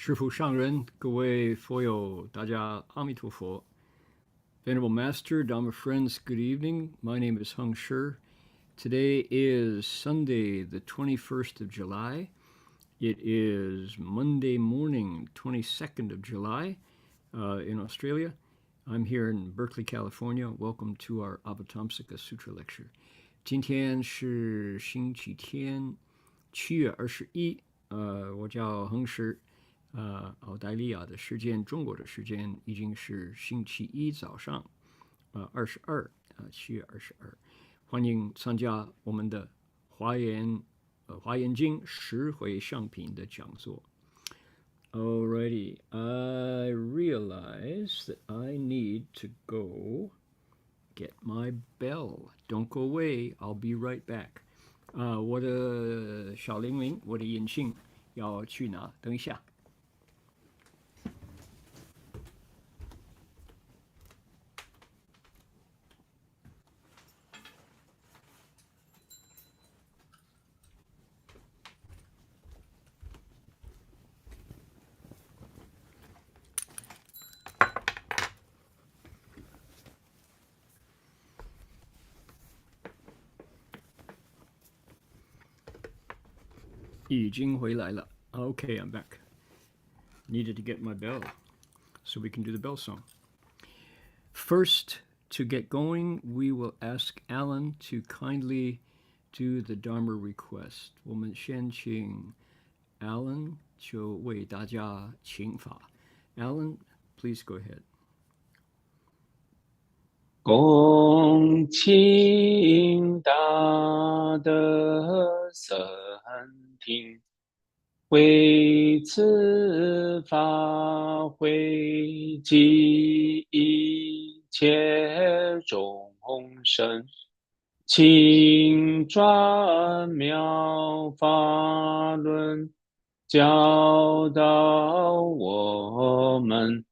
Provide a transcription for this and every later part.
师父上人，各位佛友，大家阿弥陀佛。Venerable Master, Dharma friends, good evening. My name is Heng Sure. Today is Sunday, the 21st of July. It is Monday morning, 22nd of July in Australia. I'm here in Berkeley, California. Welcome to our Avatamsaka Sutra lecture. 今天是星期天，7月21，我叫恒实。澳大利亚的时间，中国的时间已经是星期一早上，7月22，欢迎参加我们的华严经十回向品的讲座。Alrighty, I realize that I need to go get my bell. Don't go away, I'll be right back. 我的小铃铃，我的引信要去拿，等一下。已经回来了。Okay, I'm back. Needed to get my bell so we can do the bell song. First, to get going, we will ask Alan to kindly do the Dharma request. 我们先请 Alan 就为大家请法。Alan, please go ahead. 恭请大德僧听，为此法会及一切众生，请转妙法轮，教导我们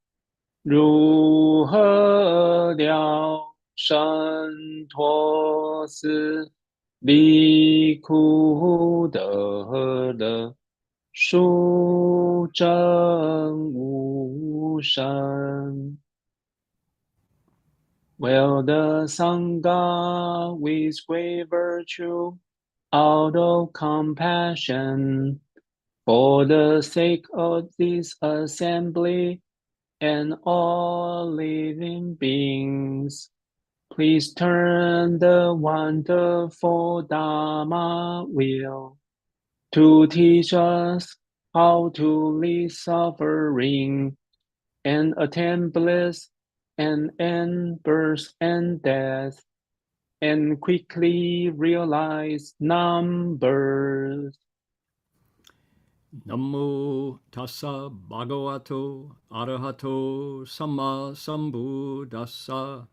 如何了生脱死，离苦得乐，殊证无生。Well, the Sangha with great virtue, out of compassion, for the sake of this assembly, and all living beings, please turn the wonderful Dharma wheel to teach us how to leave suffering and attain bliss and end birth and death, and quickly realize non-birth. Namo tassa bhagavato arahato samma sambuddhassa.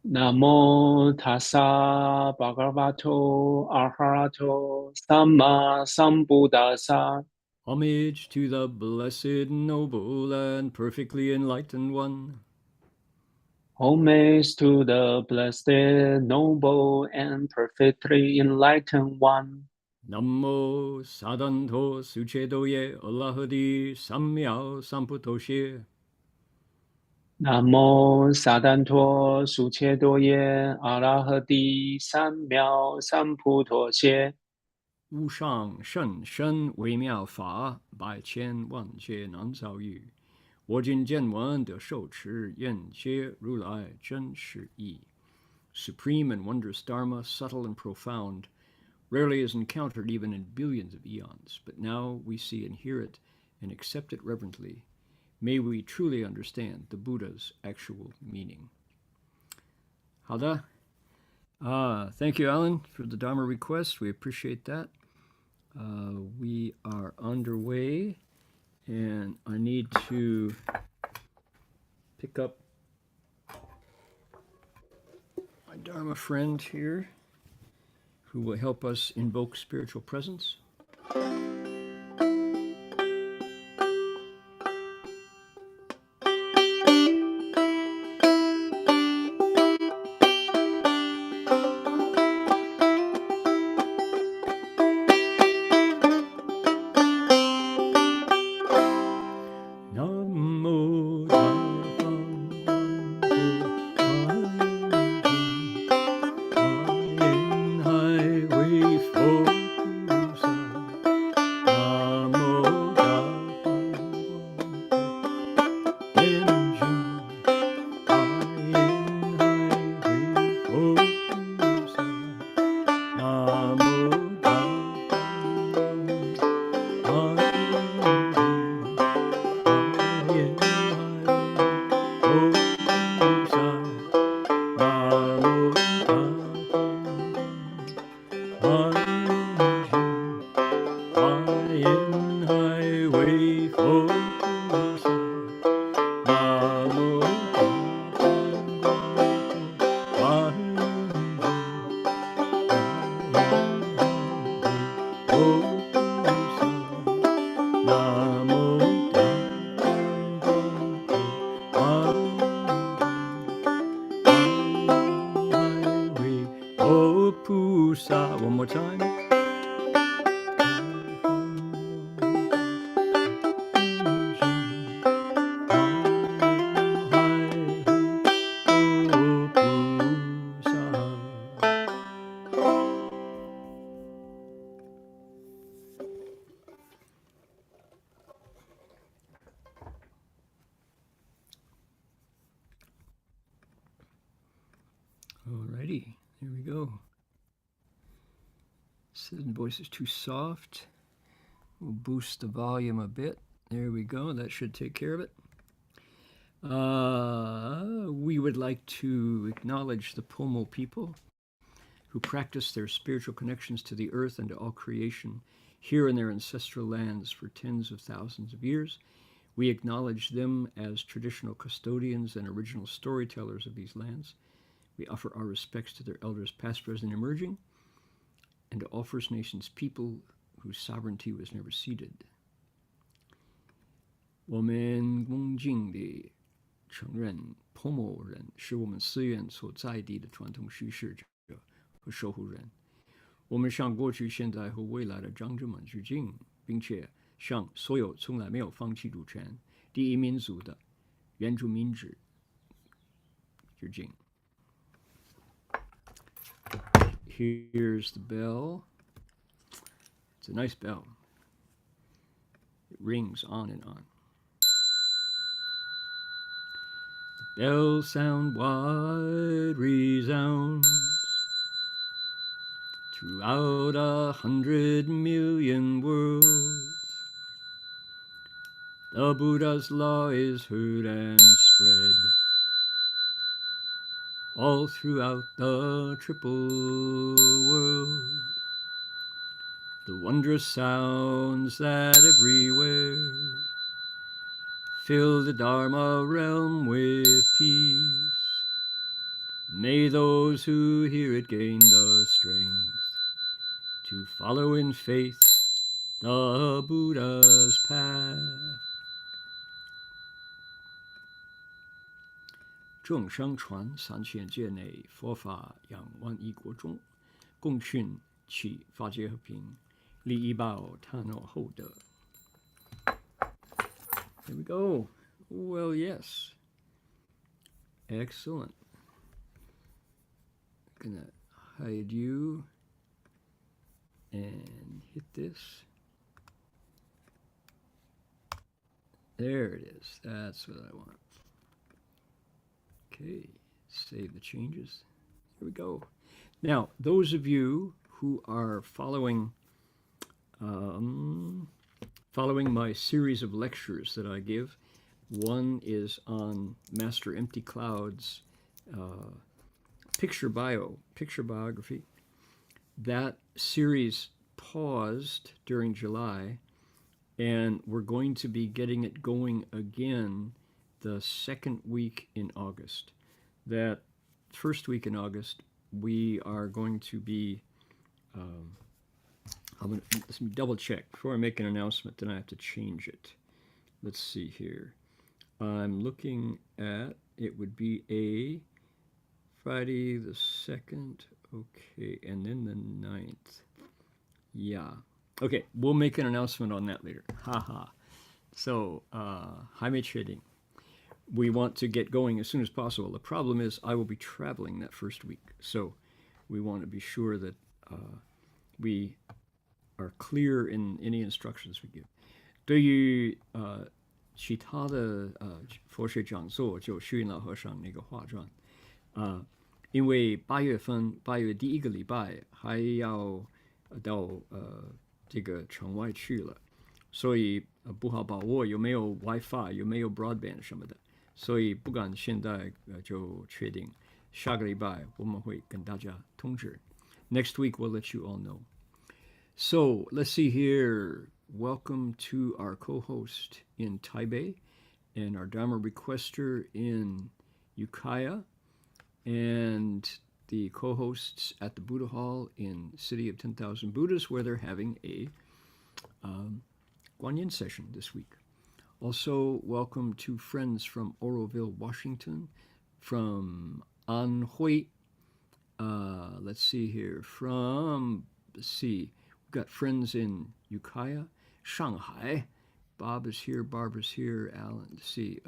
Namo tassa bhagavato arahato samma sambuddhassa. Homage to the blessed, noble, and perfectly enlightened one. Homage to the blessed, noble, and perfectly enlightened one. Namo sadanto suchedoye Allahadi samyao samputoshe. Namo sadanto suchedoye Arahati samyao samputoshe. 无上甚深微妙法，百千万劫难遭遇。我今见闻得受持，愿解如来真实义。Supreme and wondrous Dharma, subtle and profound, rarely is encountered even in billions of eons, but now we see and hear it and accept it reverently. May we truly understand the Buddha's actual meaning. 好的。Thank you, Alan, for the Dharma request. We appreciate that. We are underway, and I need to pick up my Dharma friend here, who will help us invoke spiritual presence. Pusa. One more time. Alrighty, here we go. Said the voice is too soft. We'll boost the volume a bit. There we go. That should take care of it. We would like to acknowledge the Pomo people who practice their spiritual connections to the earth and to all creation here in their ancestral lands for tens of thousands of years. We acknowledge them as traditional custodians and original storytellers of these lands. We offer our respects to their elders past, present, and emerging, and to all First Nations people whose sovereignty was never ceded. 我们恭敬地承认 Pomo 人是我们寺院所在地的传统叙事者和守护人。我们向过去、现在和未来的长者们致敬，并且向所有从来没有放弃主权、第一民族的原住民致敬。Here's the bell. It's a nice bell. It rings on and on. The bell sound wide resounds throughout 100 million worlds. The Buddha's law is heard and spread all throughout the triple world. The wondrous sounds that everywhere fill the Dharma realm with peace. May those who hear it gain the strength to follow in faith the Buddha's path. 众生传3000界内，佛法扬万亿国中，共训其法界和平，利益报他诺厚德。Here we go. Well, yes. Excellent. Gonna hide you and hit this. There it is. That's what I want. Okay, save the changes. Here we go. Now, those of you who are following my series of lectures that I give, one is on Master Empty Cloud's picture biography. That series paused during July, and we're going to be getting it going again the second week in August. That first week in August, we are going to be, let me double check. Before I make an announcement, then I have to change it. Let's see here. I'm looking at, it would be a Friday the 2nd, okay, and then the 9th. Yeah. Okay, we'll make an announcement on that later. Haha. So, 还没确定. We want to get going as soon as possible. The problem is I will be traveling that first week. So we want to be sure that we are clear in any instructions we give. 对于其他的佛学讲座，就虚云老和尚那个画传因为8月第一个礼拜还要到这个城外去了，所以不好把握有没有 WiFi， 有没有 broadband 什么的。所以不敢现在就确定，下个礼拜我们会跟大家通知。Next week we'll let you all know. So let's see here. Welcome to our co-host in Taipei and our Dharma requester in Ukiah and the co-hosts at the Buddha Hall in City of 10,000 Buddhas where they're having a Guanyin session this week. Also, welcome to friends from Oroville, Washington, from Anhui, Let's see here. Let's see. We've got friends in Ukiah, Shanghai. Bob is here, Barbara's here, Alan. Let's see.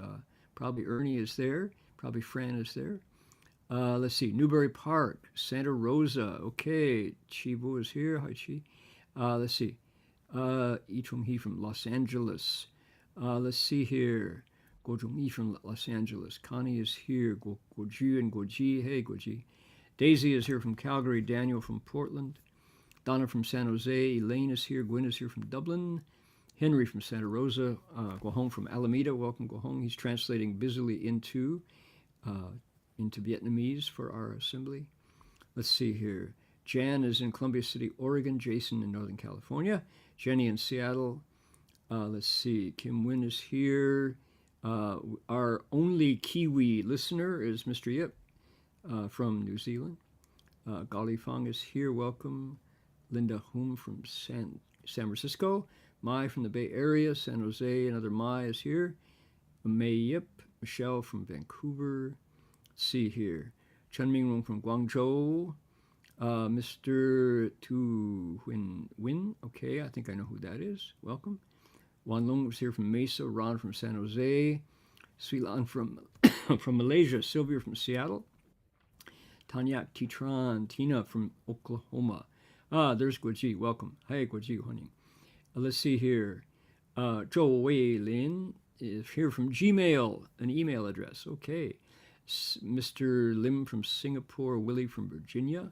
Probably Ernie is there. Probably Fran is there. Let's see. Newbury Park, Santa Rosa. Okay. Chibu is here. Hi, Chi. Let's see. Yi Chung-hee from Los Angeles. Let's see here. Guo Zhong-yi from Los Angeles. Connie is here. Guo-ju and Guo-ji. Hey, Guo-ji. Daisy is here from Calgary. Daniel from Portland. Donna from San Jose. Elaine is here. Gwen is here from Dublin. Henry from Santa Rosa. Guo-hong from Alameda. Welcome, Guo-hong. He's translating busily into Vietnamese for our assembly. Let's see here. Jan is in Columbia City, Oregon. Jason in Northern California. Jenny in Seattle. Let's see. Kim Wynn is here. Our only Kiwi listener is Mr. Yip from New Zealand. Gali Fang is here. Welcome. Linda Hum from San Francisco. Mai from the Bay Area. San Jose. Another Mai is here. May Yip. Michelle from Vancouver. Let's see here. Chen Mingrong from Guangzhou. Mr. Tu Huin Win. Okay, I think I know who that is. Welcome. Wan Long was here from Mesa. Ron from San Jose. Sui Lan from Malaysia. Sylvia from Seattle. Tanyak Titran. Tina from Oklahoma. There's Guoji. Welcome. Hey, Guoji. Let's see here. Zhou Wei Lin is here from Gmail, an email address. Okay. Mr. Lim from Singapore. Willie from Virginia.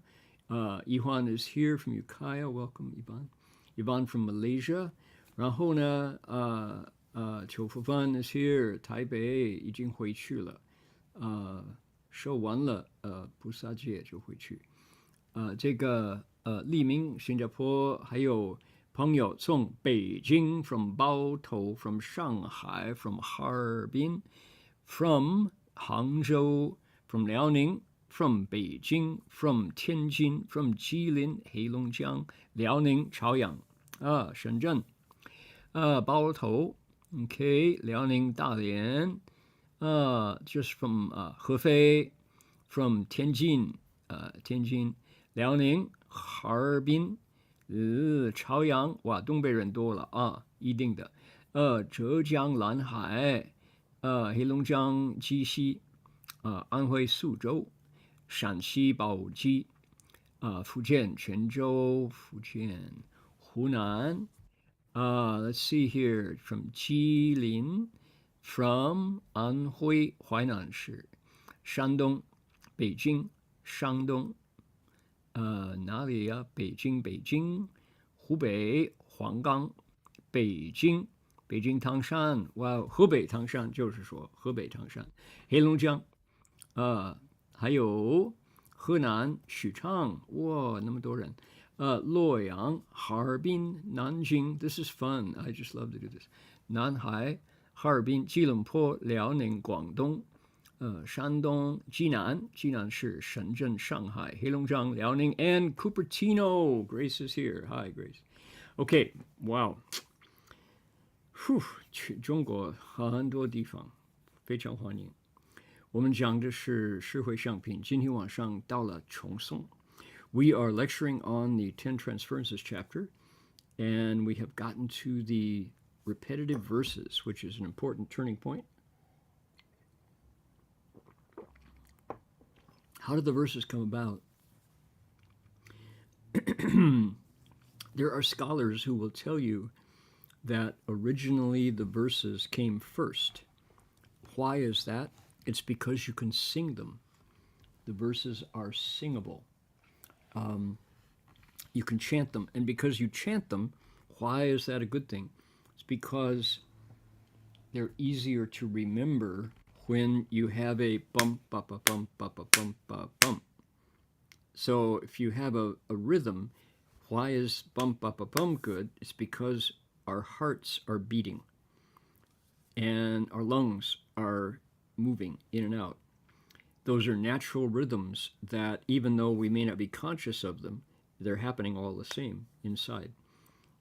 Iwan is here from Ukiah. Welcome, Ivan. Ivan from Malaysia. 然后呢邱福帆 is here. 台北已经回去了。收完了菩萨戒就回去。这个利明新加坡还有朋友从北京 from 包头 from 上海 from Harbin from 杭州 from 辽宁 from 北京 from 天津 from 吉林黑龙江辽宁朝阳深圳包头 OK 辽宁大连just from 合肥 from 天津辽宁哈尔滨朝阳哇东北人多了一定的浙江蓝海黑龙江鸡西安徽宿州陕西宝鸡福建泉州福建湖南let's see here from 吉林 from 安徽淮南市山东北京山东哪里呀北京湖北黄冈北京唐山哇河北唐山就是说河北唐山黑龙江还有河南许昌哇那么多人洛阳哈尔滨南京 this is fun I just love to do this 南海哈尔滨吉隆坡辽宁广东山东济南市深圳上海黑龙江辽宁 and Cupertino Grace is here hi Grace okay wow 去中国很多地方非常欢迎我们讲的是十回向品今天晚上到了重诵 We are lecturing on the Ten Transferences chapter and we have gotten to the repetitive verses which is an important turning point How did the verses come about? There are scholars who will tell you that originally the verses came first. Why is that? It's because you can sing them. The verses are singable. You can chant them. And because you chant them, why is that a good thing? It's because they're easier to remember when you have a bum, ba, ba, bum, ba, ba, bum, ba, bum. So if you have a rhythm, why is bum, ba, ba, bum good? It's because our hearts are beating and our lungs are moving in and out. Those are natural rhythms that even though we may not be conscious of them, they're happening all the same inside.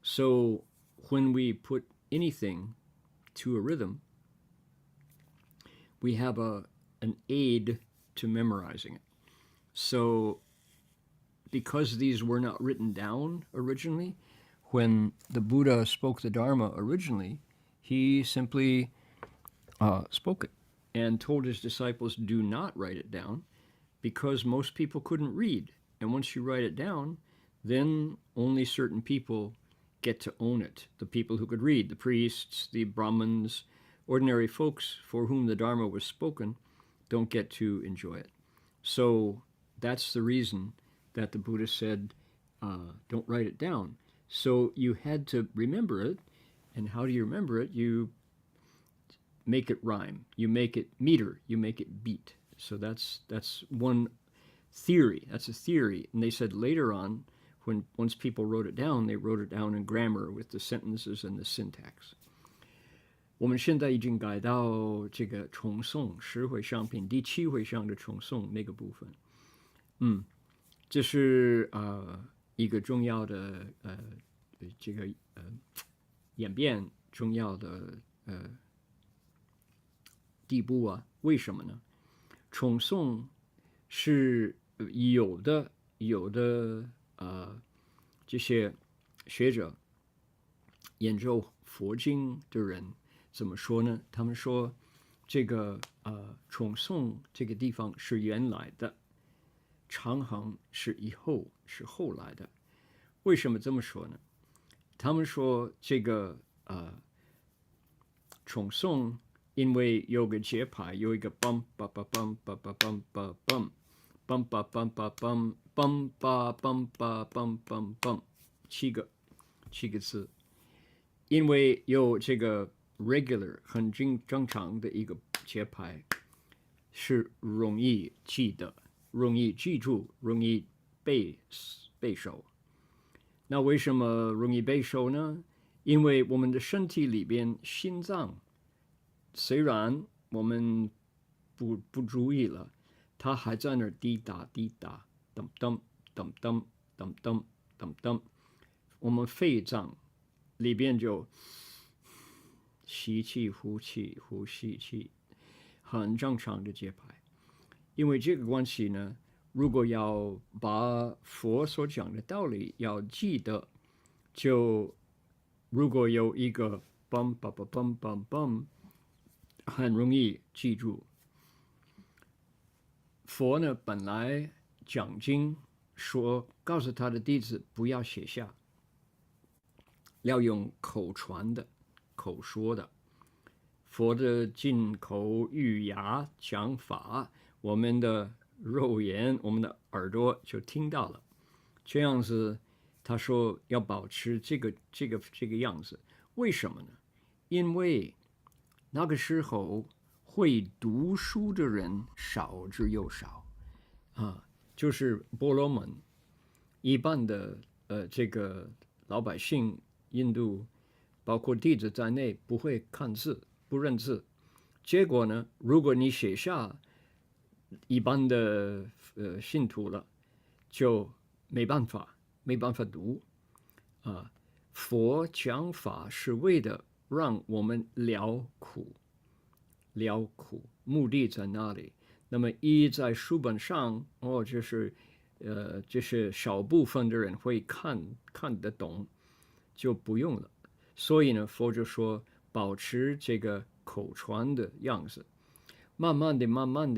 So when we put anything to a rhythm, we have an aid to memorizing it. So because these were not written down originally, when the Buddha spoke the Dharma originally, he simply spoke it and told his disciples, do not write it down, because most people couldn't read. And once you write it down, then only certain people get to own it. The people who could read, the priests, the Brahmins, ordinary folks for whom the Dharma was spoken, don't get to enjoy it. So that's the reason that the Buddha said, don't write it down. So you had to remember it. And how do you remember it? You make it rhyme. You make it meter. You make it beat. So that's one theory. That's a theory. And they said later on, once people wrote it down, they wrote it down in grammar with the sentences and the syntax. 我们现在已经改到这个重诵十回向品第七回向的重诵那个部分。这是一个重要的这个演变重要的地步啊？为什么呢？重诵是有的这些学者研究佛经的人怎么说呢？他们说这个重诵这个地方是原来的，长行是后来的。为什么这么说呢？他们说这个重诵，因为有个节拍，有一个 bum ba ba bum ba ba bum ba bum bum ba bum ba bum bum ba bum ba bum bum bum 七个字，因为有这个 regular 很正常的一个节拍，是容易记得、容易记住、容易背熟。那为什么容易背熟呢？因为我们的身体里边心脏，虽然我们不注意了，它还在那儿滴答滴答，噔噔噔噔噔噔噔噔。我们肺脏里边就吸气、呼气、呼吸气，很正常的节拍。因为这个关系呢，如果要把佛所讲的道理要记得，就如果有一个 bum bum bum bum bum， 很容易记住。佛呢，本来讲经说，告诉他的弟子不要写下，要用口传的、口说的。佛的进口玉牙讲法，我们的肉眼、我们的耳朵就听到了。这样子，他说要保持这个样子，为什么呢？因为那个时候会读书的人少之又少就是婆罗门，一般的这个老百姓，印度包括弟子在内不会看字，不认字。结果呢，如果你写下一般的信徒了，就没办法读佛讲法是为了让我们了苦，目的在哪里？那么在书本上就是少部分的人会看得懂，就不用了。所以呢，佛就说保持这个口传的样子，慢慢的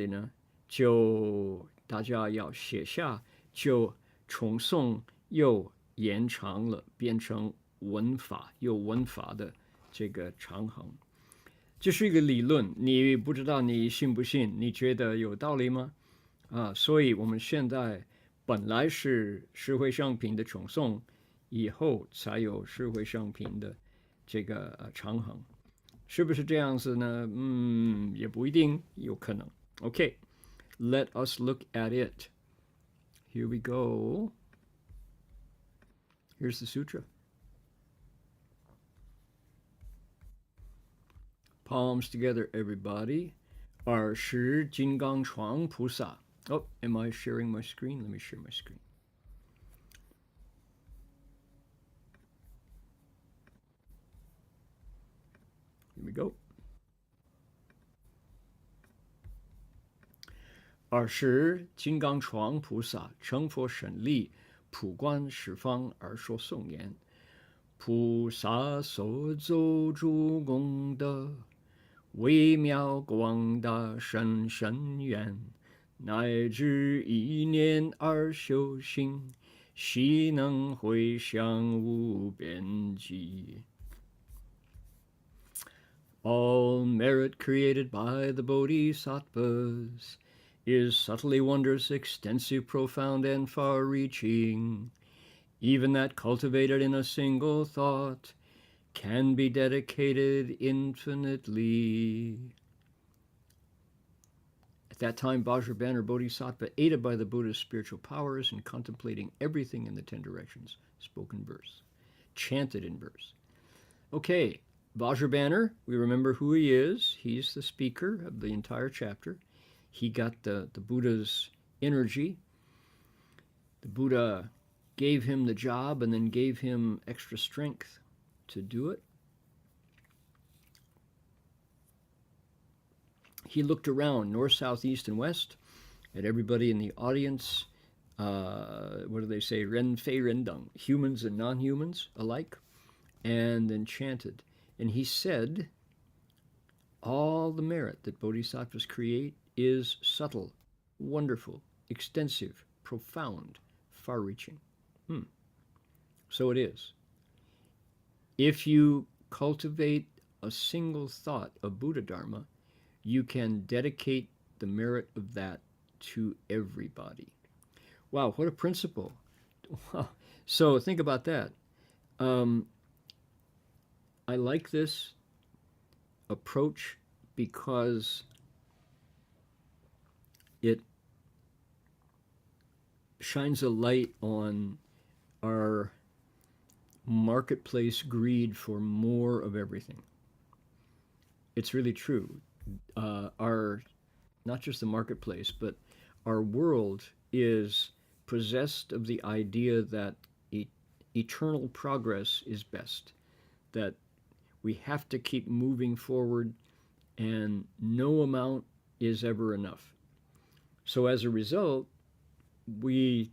呢，就大家要写下，就重诵又延长了，变成文法的这个长行。这是一个理论，你不知道你信不信？你觉得有道理吗？所以我们现在本来是十回向品的重诵，以后才有十回向品的这个长行，是不是这样子呢？也不一定，有可能。Okay, let us look at it. Here we go. Here's the sutra. Palms together, everybody. 尔时金刚幢菩萨。Oh, am I sharing my screen? Let me share my screen. Here we go. 尔时金刚幢菩萨成佛神力，普观十方而说颂言：菩萨所作诸功德，微妙广大甚深远，乃至一念而修行，悉能回向无边际。All merit created by the Bodhisattvas is subtly wondrous, extensive, profound, and far-reaching. Even that cultivated in a single thought can be dedicated infinitely. At that time, Vajrabhana Bodhisattva, aided by the Buddha's spiritual powers and contemplating everything in the 10 directions, spoke in verse, chanted in verse. Okay, Vajrabhana, we remember who he is. He's the speaker of the entire chapter. He got the Buddha's energy. The Buddha gave him the job and then gave him extra strength to do it. He looked around, north, south, east, and west, at everybody in the audience. What do they say? Ren, fei, ren, deng, humans and non-humans alike, and then chanted. And he said, all the merit that bodhisattvas create is subtle, wonderful, extensive, profound, far-reaching. So it is. If you cultivate a single thought of Buddha Dharma, you can dedicate the merit of that to everybody. Wow, what a principle. Wow. So think about that. I like this approach because it shines a light on our marketplace greed for more of everything. It's really true. Our, not just the marketplace, but our world is possessed of the idea that eternal progress is best, that we have to keep moving forward and no amount is ever enough. So as a result, we,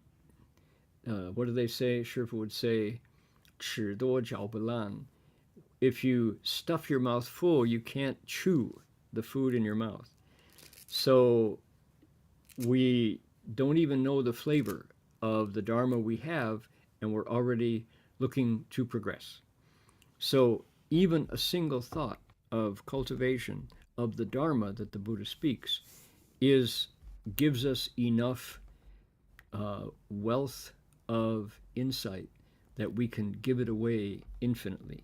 what do they say? Shifu would say, 吃多嚼不烂. If you stuff your mouth full, you can't chew the food in your mouth. So we don't even know the flavor of the Dharma we have, and we're already looking to progress. So even a single thought of cultivation of the Dharma that the Buddha speaks gives us enough wealth of insight that we can give it away infinitely.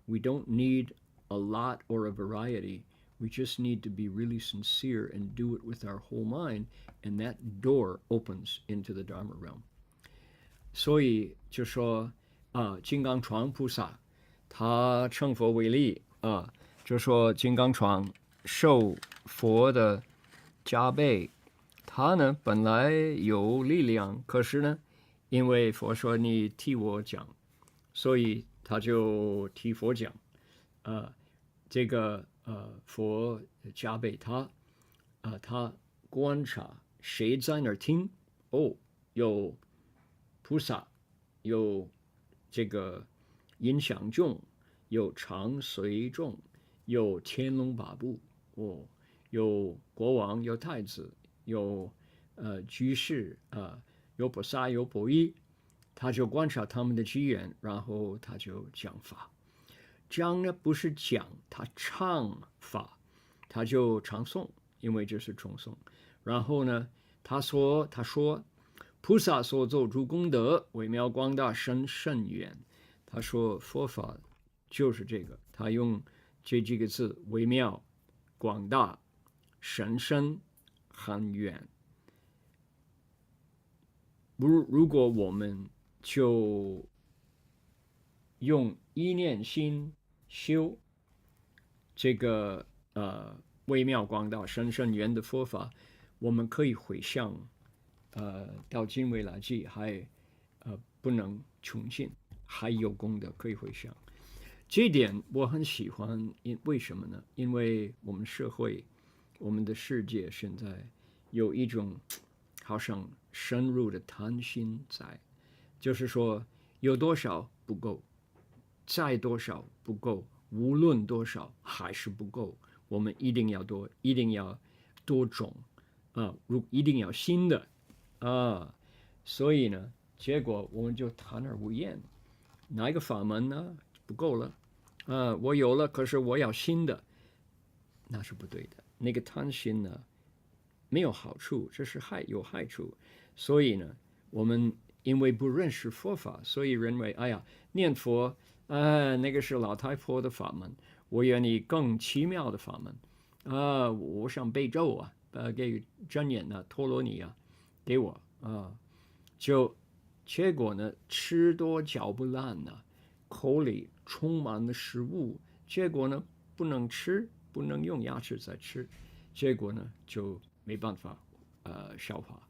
We don't need a lot or a variety. We just need to be really sincere and do it with our whole mind, and that door opens into the Dharma realm. 所以就说金刚幢菩萨他称佛为例就说金刚幢受佛的加被，他呢本来有力量，可是呢因为佛说你替我讲，所以他就替佛讲。这个佛加被他他观察谁在那儿听，有菩萨，有这个音响众，有常随众，有天龙八部，有国王，有太子，有居士有菩萨，有婆夷，他就观察他们的机缘，然后他就讲法。讲呢不是讲，他唱法，他就唱诵，因为这是重诵。然后呢，他说菩萨所作诸功德，微妙广大甚深远。他说佛法就是这个，他用这几个字：微妙、广大、甚深、很远。如果我们就用一念心修这个微妙广大深深远的佛法，我们可以回向到今未来际还不能穷尽，还有功德可以回向。这一点我很喜欢，为什么呢？因为我们社会，我们的世界现在有一种好像深入的贪心在，就是说有多少不够，再多少不够，无论多少还是不够，我们一定要多，一定要多种一定要新的所以呢，结果我们就谈而无厌。哪一个法门呢？不够了我有了，可是我要新的，那是不对的。那个贪心呢，没有好处，这是有害处。所以呢，我们因为不认识佛法，所以认为，哎呀，念佛那个是老太婆的法门，我愿意更奇妙的法门我想背咒给真言陀罗尼给我就结果呢，吃多嚼不烂口里充满了食物，结果呢不能吃，不能用牙齿再吃，结果呢就没办法消化，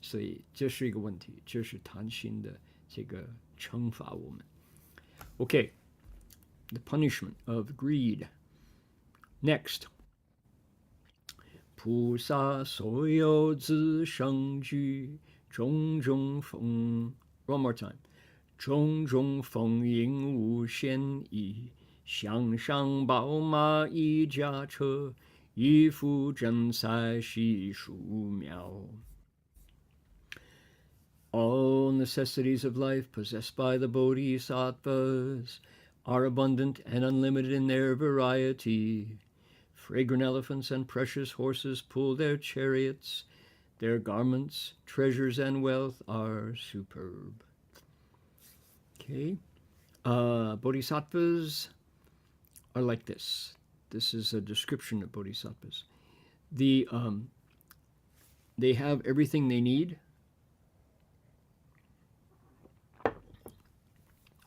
所以这是一个问题，这是贪心的这个惩罚我们。Okay, the punishment of greed. Next, 菩萨所有自生具，种种风 One more time. 种种风影无限意，向上宝马一驾车，一副真赛细数秒。All necessities of life possessed by the bodhisattvas are abundant and unlimited in their variety. Fragrant elephants and precious horses pull their chariots. Their garments, treasures, and wealth are superb. Okay. Bodhisattvas are like this. This is a description of bodhisattvas. They have everything they need.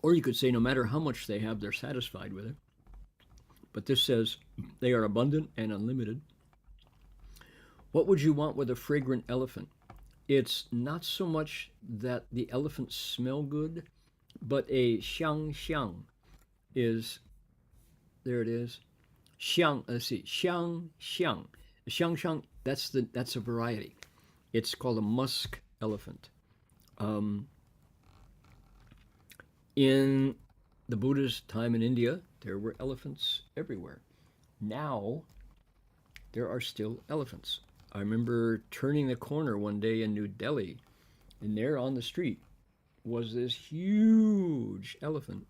Or you could say no matter how much they have, they're satisfied with it. But this says they are abundant and unlimited. What would you want with a fragrant elephant? It's not so much that the elephants smell good, but a xiang is, there it is, xiang, let's see, xiang, that's a variety. It's called a musk elephant. In the Buddha's time in India, there were elephants everywhere. Now, there are still elephants. I remember turning the corner one day in New Delhi, and there on the street was this huge elephant,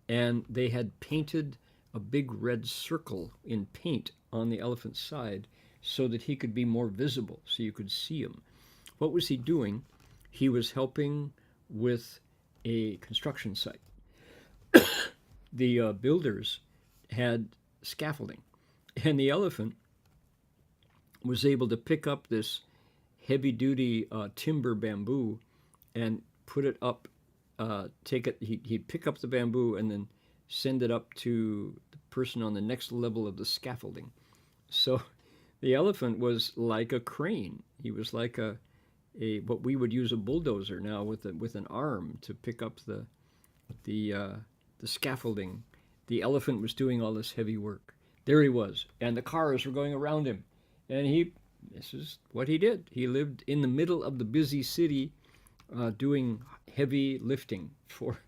and they had painted a big red circle in paint on the elephant's side so that he could be more visible, so you could see him. What was he doing? He was helping with a construction site. The builders had scaffolding, and the elephant was able to pick up this heavy-duty timber bamboo and put it up, he'd pick up the bamboo and then send it up to the person on the next level of the scaffolding. So the elephant was like a crane. He was like a what we would use a bulldozer now with an arm to pick up the scaffolding. The elephant was doing all this heavy work. There he was, and the cars were going around him. And this is what he did. He lived in the middle of the busy city doing heavy lifting for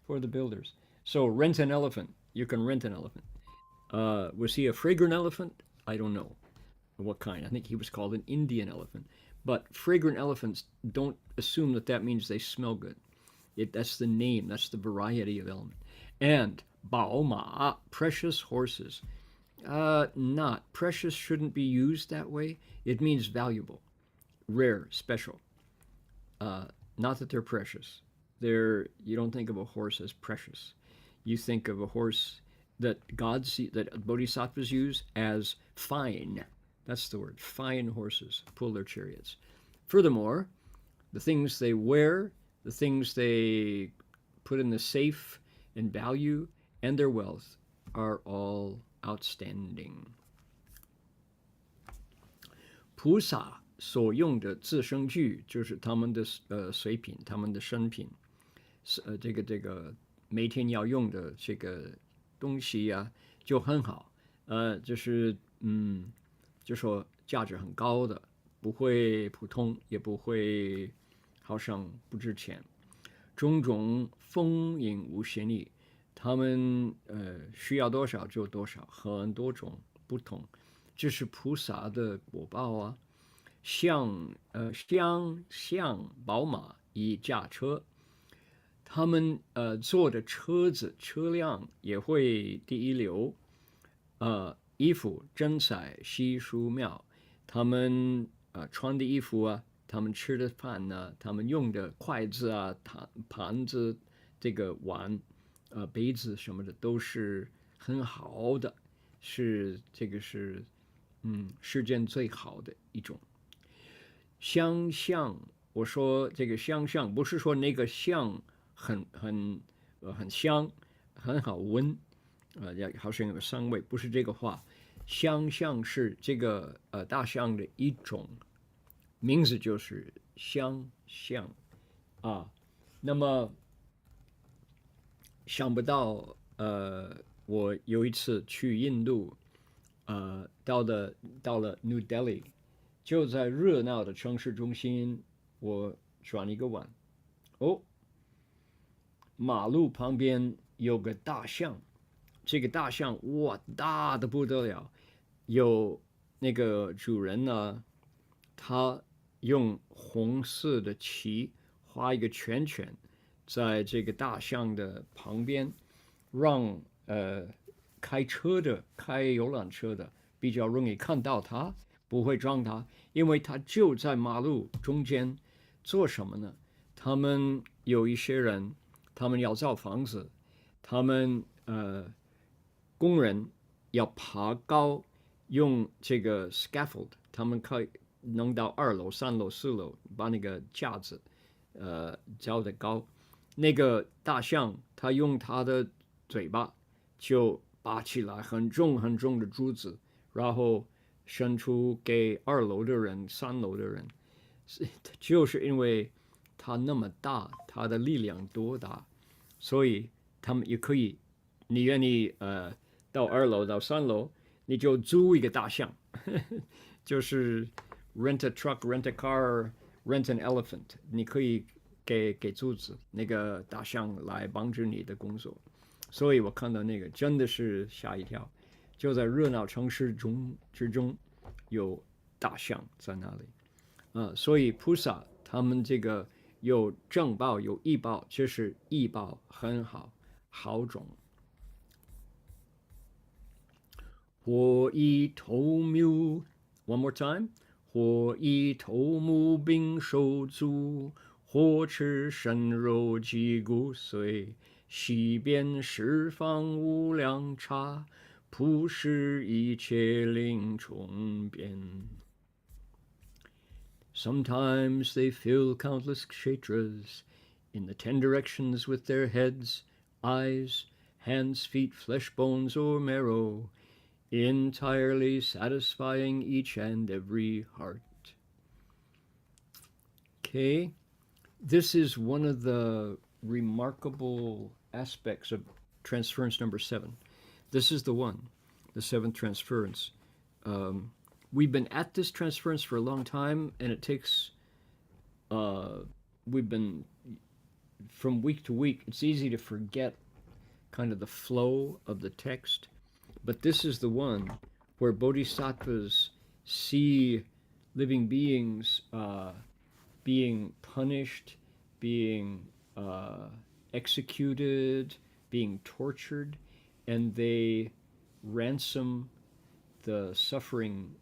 the builders. So rent an elephant. You can rent an elephant. Was he a fragrant elephant? I don't know what kind. I think he was called an Indian elephant. But fragrant elephants, don't assume that means they smell good. That's the name. That's the variety of element. And baoma, precious horses. Not. Precious shouldn't be used that way. It means valuable, rare, special. Not that they're precious. You don't think of a horse as precious. You think of a horse that that bodhisattvas use as fine. That's the word. Fine horses pull their chariots. Furthermore, the things they wear, the things they put in the safe and value, and their wealth are all outstanding. 菩萨所用的自生具就是他们的随品，他们的身品，这个每天要用的这个东西就很好，就说价值很高的，不会普通，也不会好像不值钱。种种风影无限意，他们需要多少就多少，很多种不同，这是菩萨的果报啊。像宝马一驾车，他们坐的车辆也会第一流，衣服真彩稀疏妙，他们穿的衣服啊，他们吃的饭呢，他们用的筷子啊、盘子、这个碗、杯子什么的都是很好的，这个是世间最好的一种。香象，我说这个香象不是说那个香很香，很好闻，好像有个香味，不是这个话。香象是这个大象的一种，名字就是香象啊。那么想不到我有一次去印度，到了 New Delhi。就在热闹的城市中心，我转一个弯，马路旁边有个大象，这个大象哇大的不得了，有那个主人呢，他用红色的旗画一个圈圈，在这个大象的旁边，让开游览车的比较容易看到它，不会撞它，因为它就在马路中间。做什么呢？他们有一些人，他们要造房子，他们工人要爬高，用这个 scaffold， 他们可以能到2楼、3楼、4楼，把那个架子造得高。那个大象，它用它的嘴巴就拔起来很重很重的珠子，然后伸出给2楼的人、3楼的人。就是因为它那么大，它的力量多大，所以他们也可以，你愿意到2楼到3楼，你就租一个大象，就是 rent a truck, rent a car, rent an elephant， 你可以给租子那个大象来帮助你的工作。所以我看到那个真的是吓一跳，就在热闹城市之中有大象在那里。所以菩萨他们这个有正报有异报，就是异报很好种。火以头目 ，one more time， 火以头目并手足，火吃身肉及骨髓，西边十方无量刹，普施一切灵虫边。Sometimes they fill countless kshetras in the 10 directions with their heads, eyes, hands, feet, flesh, bones, or marrow, entirely satisfying each and every heart. Okay, this is one of the remarkable aspects of transference number 7. This is the one, the 7th transference. We've been at this transference for a long time, and it takes, we've been, from week to week, it's easy to forget kind of the flow of the text, but this is the one where bodhisattvas see living beings being punished, being executed, being tortured, and they ransom the suffering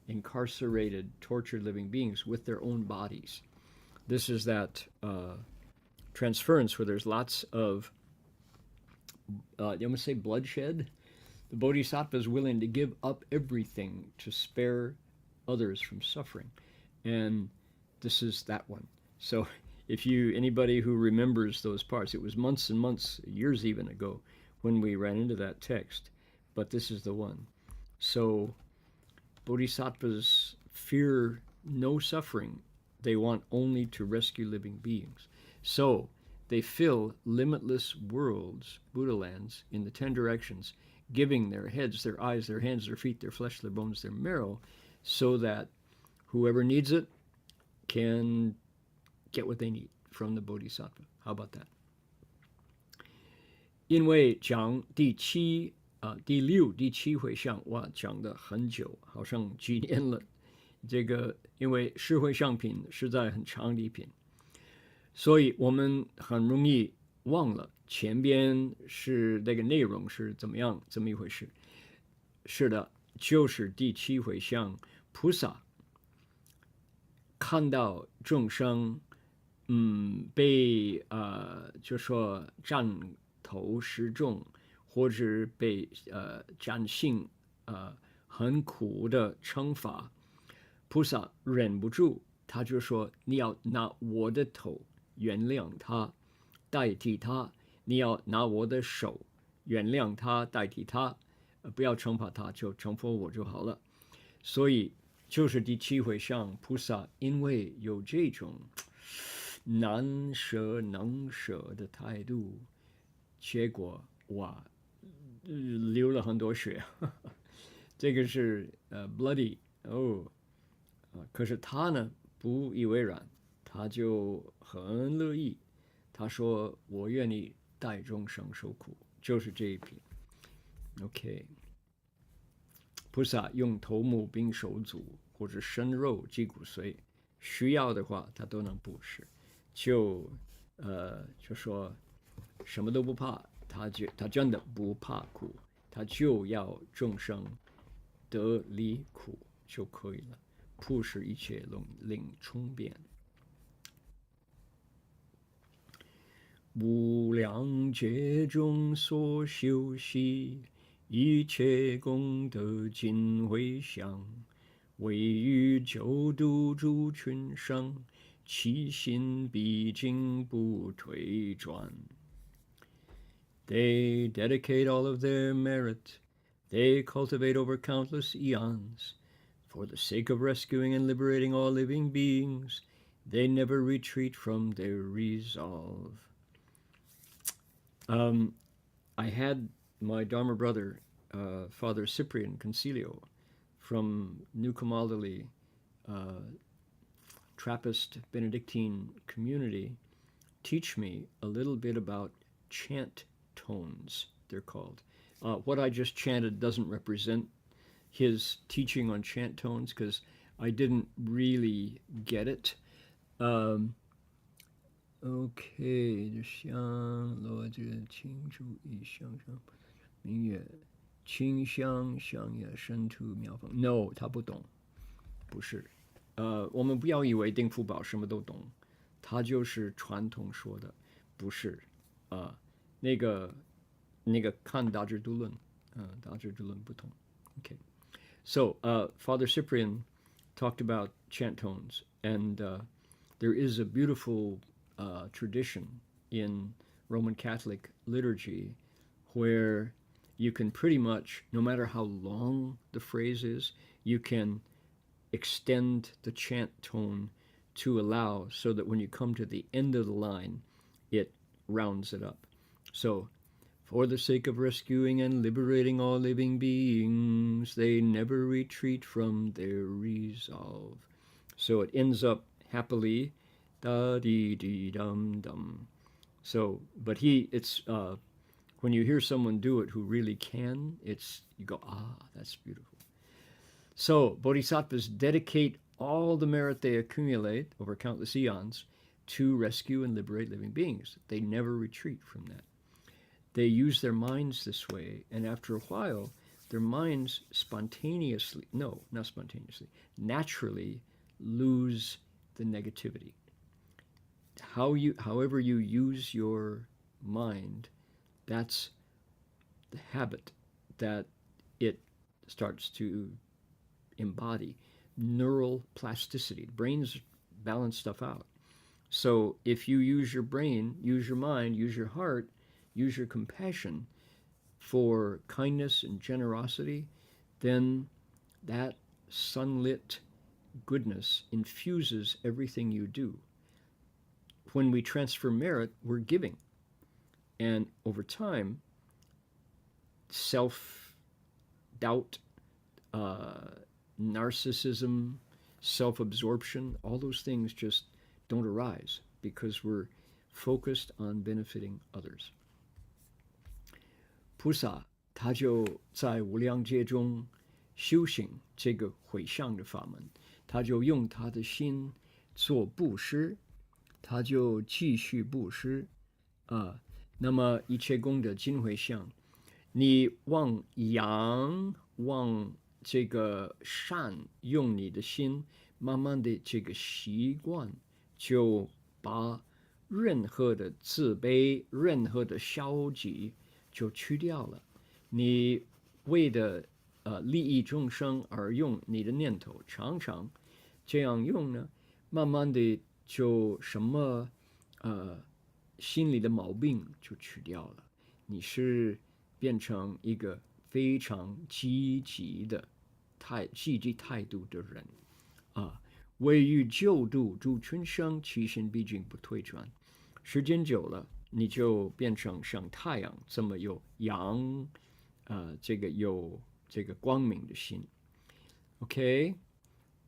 incarcerated, tortured living beings with their own bodies. This is that transference where there's lots of, you want to say bloodshed? The Bodhisattva is willing to give up everything to spare others from suffering. And this is that one. So if anybody who remembers those parts, it was months and months, years even ago, when we ran into that text, but this is the one. So bodhisattvas fear no suffering. They want only to rescue living beings. So they fill limitless worlds, Buddha lands, in the 10 directions, giving their heads, their eyes, their hands, their feet, their flesh, their bones, their marrow, so that whoever needs it can get what they need from the Bodhisattva. How about that? 因为讲第六、第七回向，哇，讲得很久，好像几年了。这个因为十回向品实在很长的一品，所以我们很容易忘了前边是那个内容是怎么一回事。是的，就是第七回向，菩萨看到众生，被就说占头示众，或者被占性很苦的惩罚，菩萨忍不住，他就说：你要拿我的头原谅他，代替他；你要拿我的手原谅他，代替他。不要惩罚他，就惩罚我就好了。所以就是第七回向，菩萨因为有这种难舍能舍的态度，结果哇，流了很多血。这个是bloody 可是他呢不以为然，他就很乐意，他说我愿意代众生受苦，就是这一品。OK， 菩萨用头目并手足或者生肉及骨髓，需要的话他都能布施，就说什么都不怕，他真的不怕苦，他就要众生得离苦就可以了，布施一切令充遍。无量劫中所修习，一切功德尽回向，为于救度诸群生，其心毕竟不退转。They dedicate all of their merit, they cultivate over countless eons, for the sake of rescuing and liberating all living beings, they never retreat from their resolve. I had my Dharma brother, Father Cyprian Concilio, from New Camaldoli, Trappist Benedictine community, teach me a little bit about chant tones, they're called. What I just chanted doesn't represent his teaching on chant tones because I didn't really get it. OK， 就像罗着清楚一向上，明月清香香也深处妙方。No， 他不懂，不是。我们不要以为丁福宝什么都懂，他就是传统说的，不是。那个看大智度论，大智度论不同。OK，so Father Cyprian talked about chant tones, and there is a beautiful tradition in Roman Catholic liturgy where you can pretty much, no matter how long the phrase is, you can extend the chant tone to allow so that when you come to the end of the line, it rounds it up. So, for the sake of rescuing and liberating all living beings, they never retreat from their resolve. So it ends up happily, da dee dee dum dum. So, but it's when you hear someone do it who really can, you go, that's beautiful. So bodhisattvas dedicate all the merit they accumulate over countless eons to rescue and liberate living beings. They never retreat from that. They use their minds this way, and after a while, their minds naturally lose the negativity. However you use your mind, that's the habit that it starts to embody. Neural plasticity. Brains balance stuff out. So if you use your brain, use your mind, use your heart, use your compassion for kindness and generosity, then that sunlit goodness infuses everything you do. When we transfer merit, we're giving. And over time, self-doubt, narcissism, self-absorption, all those things just don't arise. because we're focused on benefiting others. 菩萨他就在无量劫中修行这个回向的法门，他就用他的心做布施，他就继续布施那么一切功德尽回向，你往阳往这个善用你的心，慢慢的这个习惯就把任何的自卑、任何的消极就去掉了。你为的利益众生而用你的念头，常常这样用呢，慢慢的就什么心里的毛病就去掉了。你是变成一个非常积极态度的人为欲救度诸群生，其心毕竟不退转。时间久了，你就变成像太阳这么有阳这个有这个光明的心。OK，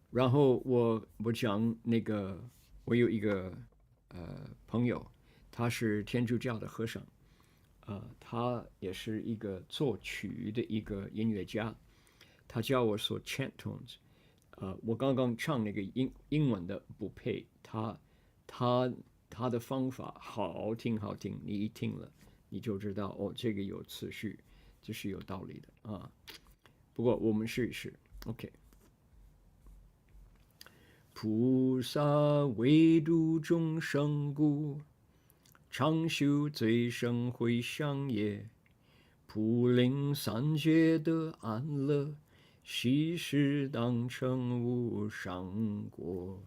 然后我讲那个，我有一个朋友，他是天主教的和尚，他也是一个作曲的一个音乐家，他教我说 chant tones，我刚刚唱那个英文的不配，他的方法好听，你一听了你就知道这个有次序，这是有道理的不过我们试一试 ，OK。菩萨为度众生故，常修最胜回向业，普令三界得安乐，悉时当成无上果。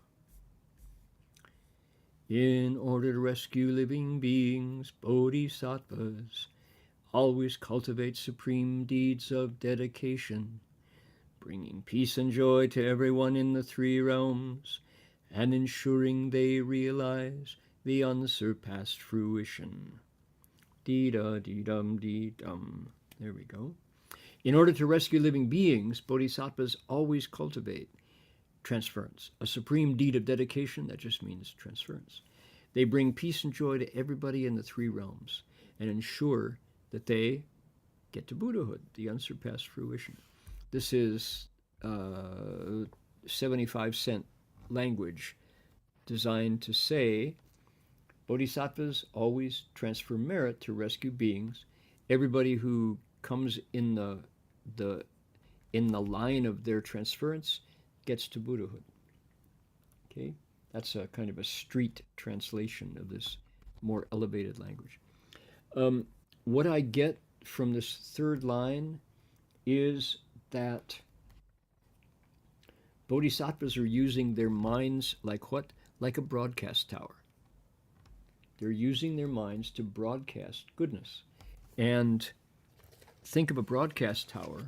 In order to rescue living beings, bodhisattvas always cultivate supreme deeds of dedication, bringing peace and joy to everyone in the three realms, and ensuring they realize the unsurpassed fruition. Dee-da-dee-dum, dee-dum. There we go. In order to rescue living beings, bodhisattvas always cultivate transference, a supreme deed of dedication. That just means transference. They bring peace and joy to everybody in the three realms and ensure that they get to Buddhahood, the unsurpassed fruition. This is 75-cent language designed to say bodhisattvas always transfer merit to rescue beings. Everybody who comes in the line of their transference gets to Buddhahood. Okay, that's a kind of a street translation of this more elevated language. What I get from this third line is that bodhisattvas are using their minds like what? Like a broadcast tower. They're using their minds to broadcast goodness. And think of a broadcast tower.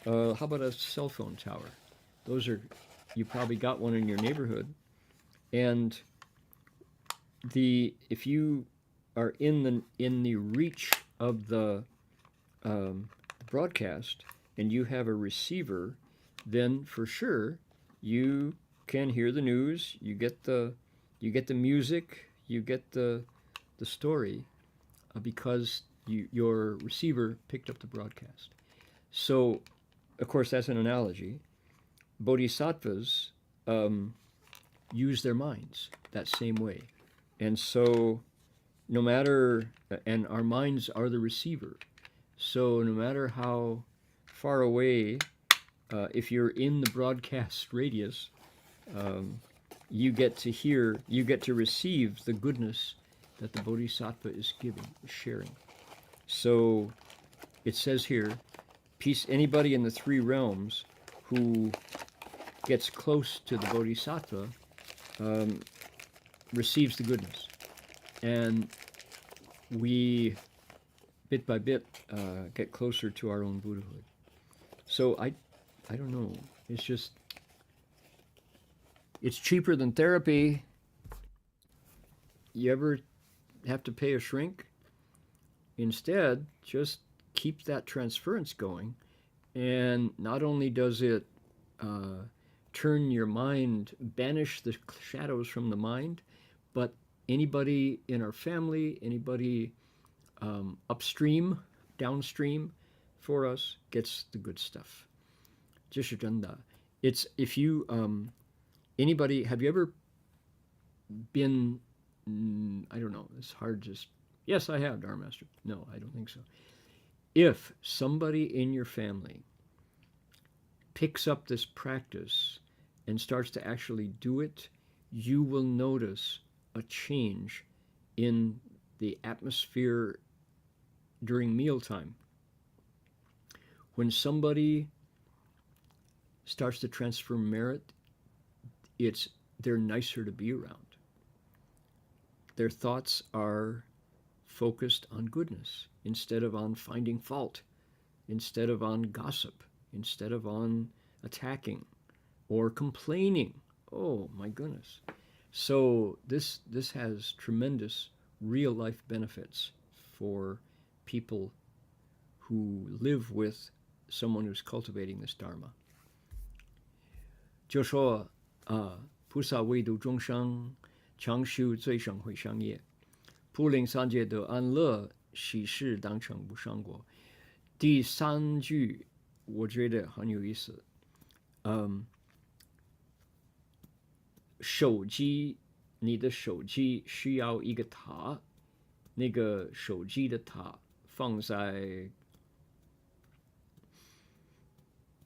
How about a cell phone tower? Those are, you probably got one in your neighborhood. And if you are in the reach of the broadcast and you have a receiver, then for sure you can hear the news, you get the music, you get the story because your receiver picked up the broadcast. So, of course, that's an analogy. Bodhisattvas use their minds that same way. And so no matter, and our minds are the receiver. So no matter how far away, if you're in the broadcast radius, you get to hear, you get to receive the goodness that the Bodhisattva is giving, sharing. So it says here, peace, anybody in the three realms who gets close to the Bodhisattva receives the goodness. And we, bit by bit, get closer to our own Buddhahood. So I don't know. It's just, it's cheaper than therapy. You ever have to pay a shrink? Instead, just keep that transference going. And not only does it turn your mind, banish the shadows from the mind, but anybody in our family, anybody upstream, downstream for us gets the good stuff. 这是真的。It's if you anybody have you ever been I don't know, it's hard just yes I have, Dharma Master. No, I don't think so. If somebody in your family picks up this practice and starts to actually do it, you will notice a change in the atmosphere during mealtime. When somebody starts to transfer merit, they're nicer to be around. Their thoughts are focused on goodness instead of on finding fault, instead of on gossip, instead of on attacking or complaining. Oh my goodness. So this has tremendous real life benefits for people who live with someone who's cultivating this Dharma. 就说菩萨为度众生，常修最胜会相业，普令三界得安乐，喜事当成不伤过。第三句我觉得很有意思。手机，你的手机需要一个塔，那个手机的塔放在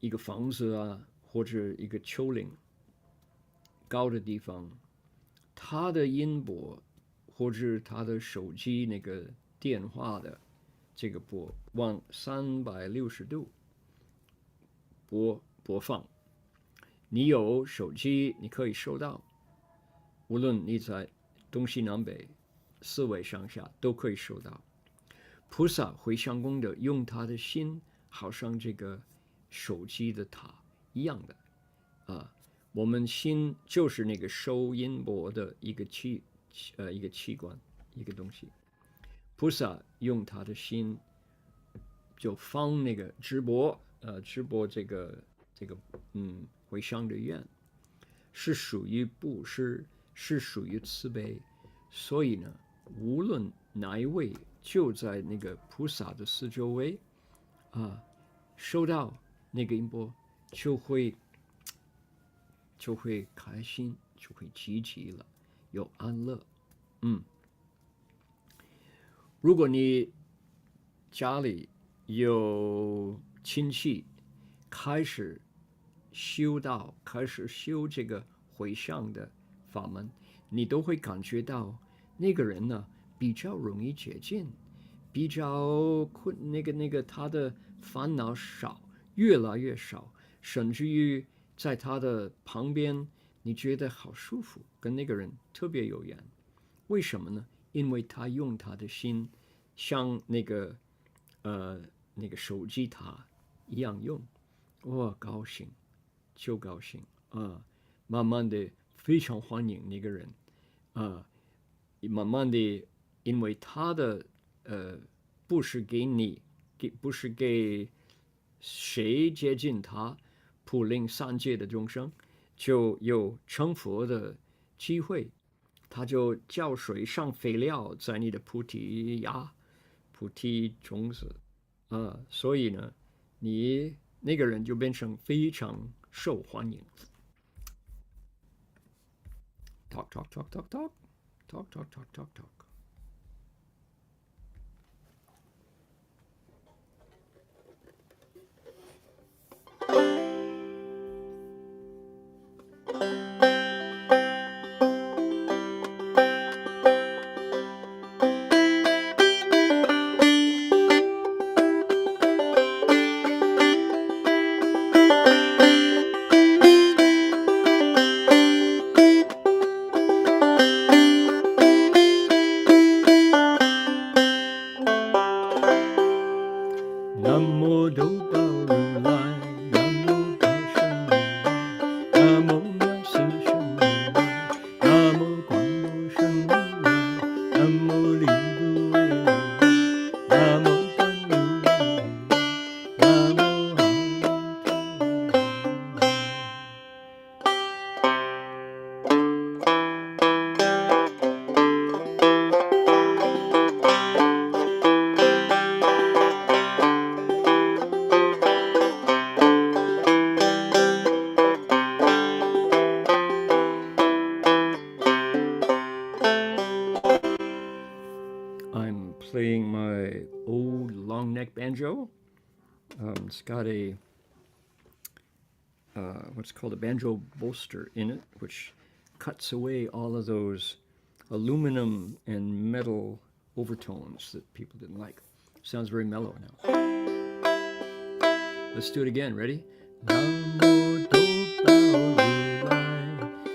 一个房子啊，或者一个丘陵高的地方，它的音波或者它的手机那个电话的这个波往360度播放。你有手机，你可以收到，无论你在东西南北、四维上下都可以收到。菩萨回向功德，用他的心，好像这个手机的塔一样的我们心就是那个收音波的一个器官，一个东西。菩萨用他的心就放那个直播这个回向的愿，是属于布施，是属于慈悲。所以呢，无论哪一位就在那个菩萨的四周围收到那个音波，就会开心，就会积极了，有安乐。如果你家里有亲戚开始修这个回向的法门，你都会感觉到那个人呢比较容易接近，比较他的烦恼少，越来越少，甚至于在他的旁边，你觉得好舒服，跟那个人特别有缘。为什么呢？因为他用他的心，像那个手机塔一样用，高兴，就高兴慢慢的非常欢迎那个人慢慢的，因为他的不是给谁接近他，普令三界的众生就有成佛的机会，他就浇水上肥料在你的菩提种子所以呢，你那个人就变成非常受欢迎。Talk, talk, talk, talk, talk. Talk, talk, talk, talk, talk. playing my old long neck banjo. It's got a what's called a banjo bolster in it, which cuts away all of those aluminum and metal overtones that people didn't like. Sounds very mellow now. Let's do it again. Ready? Namo Do Bao Ru Lai,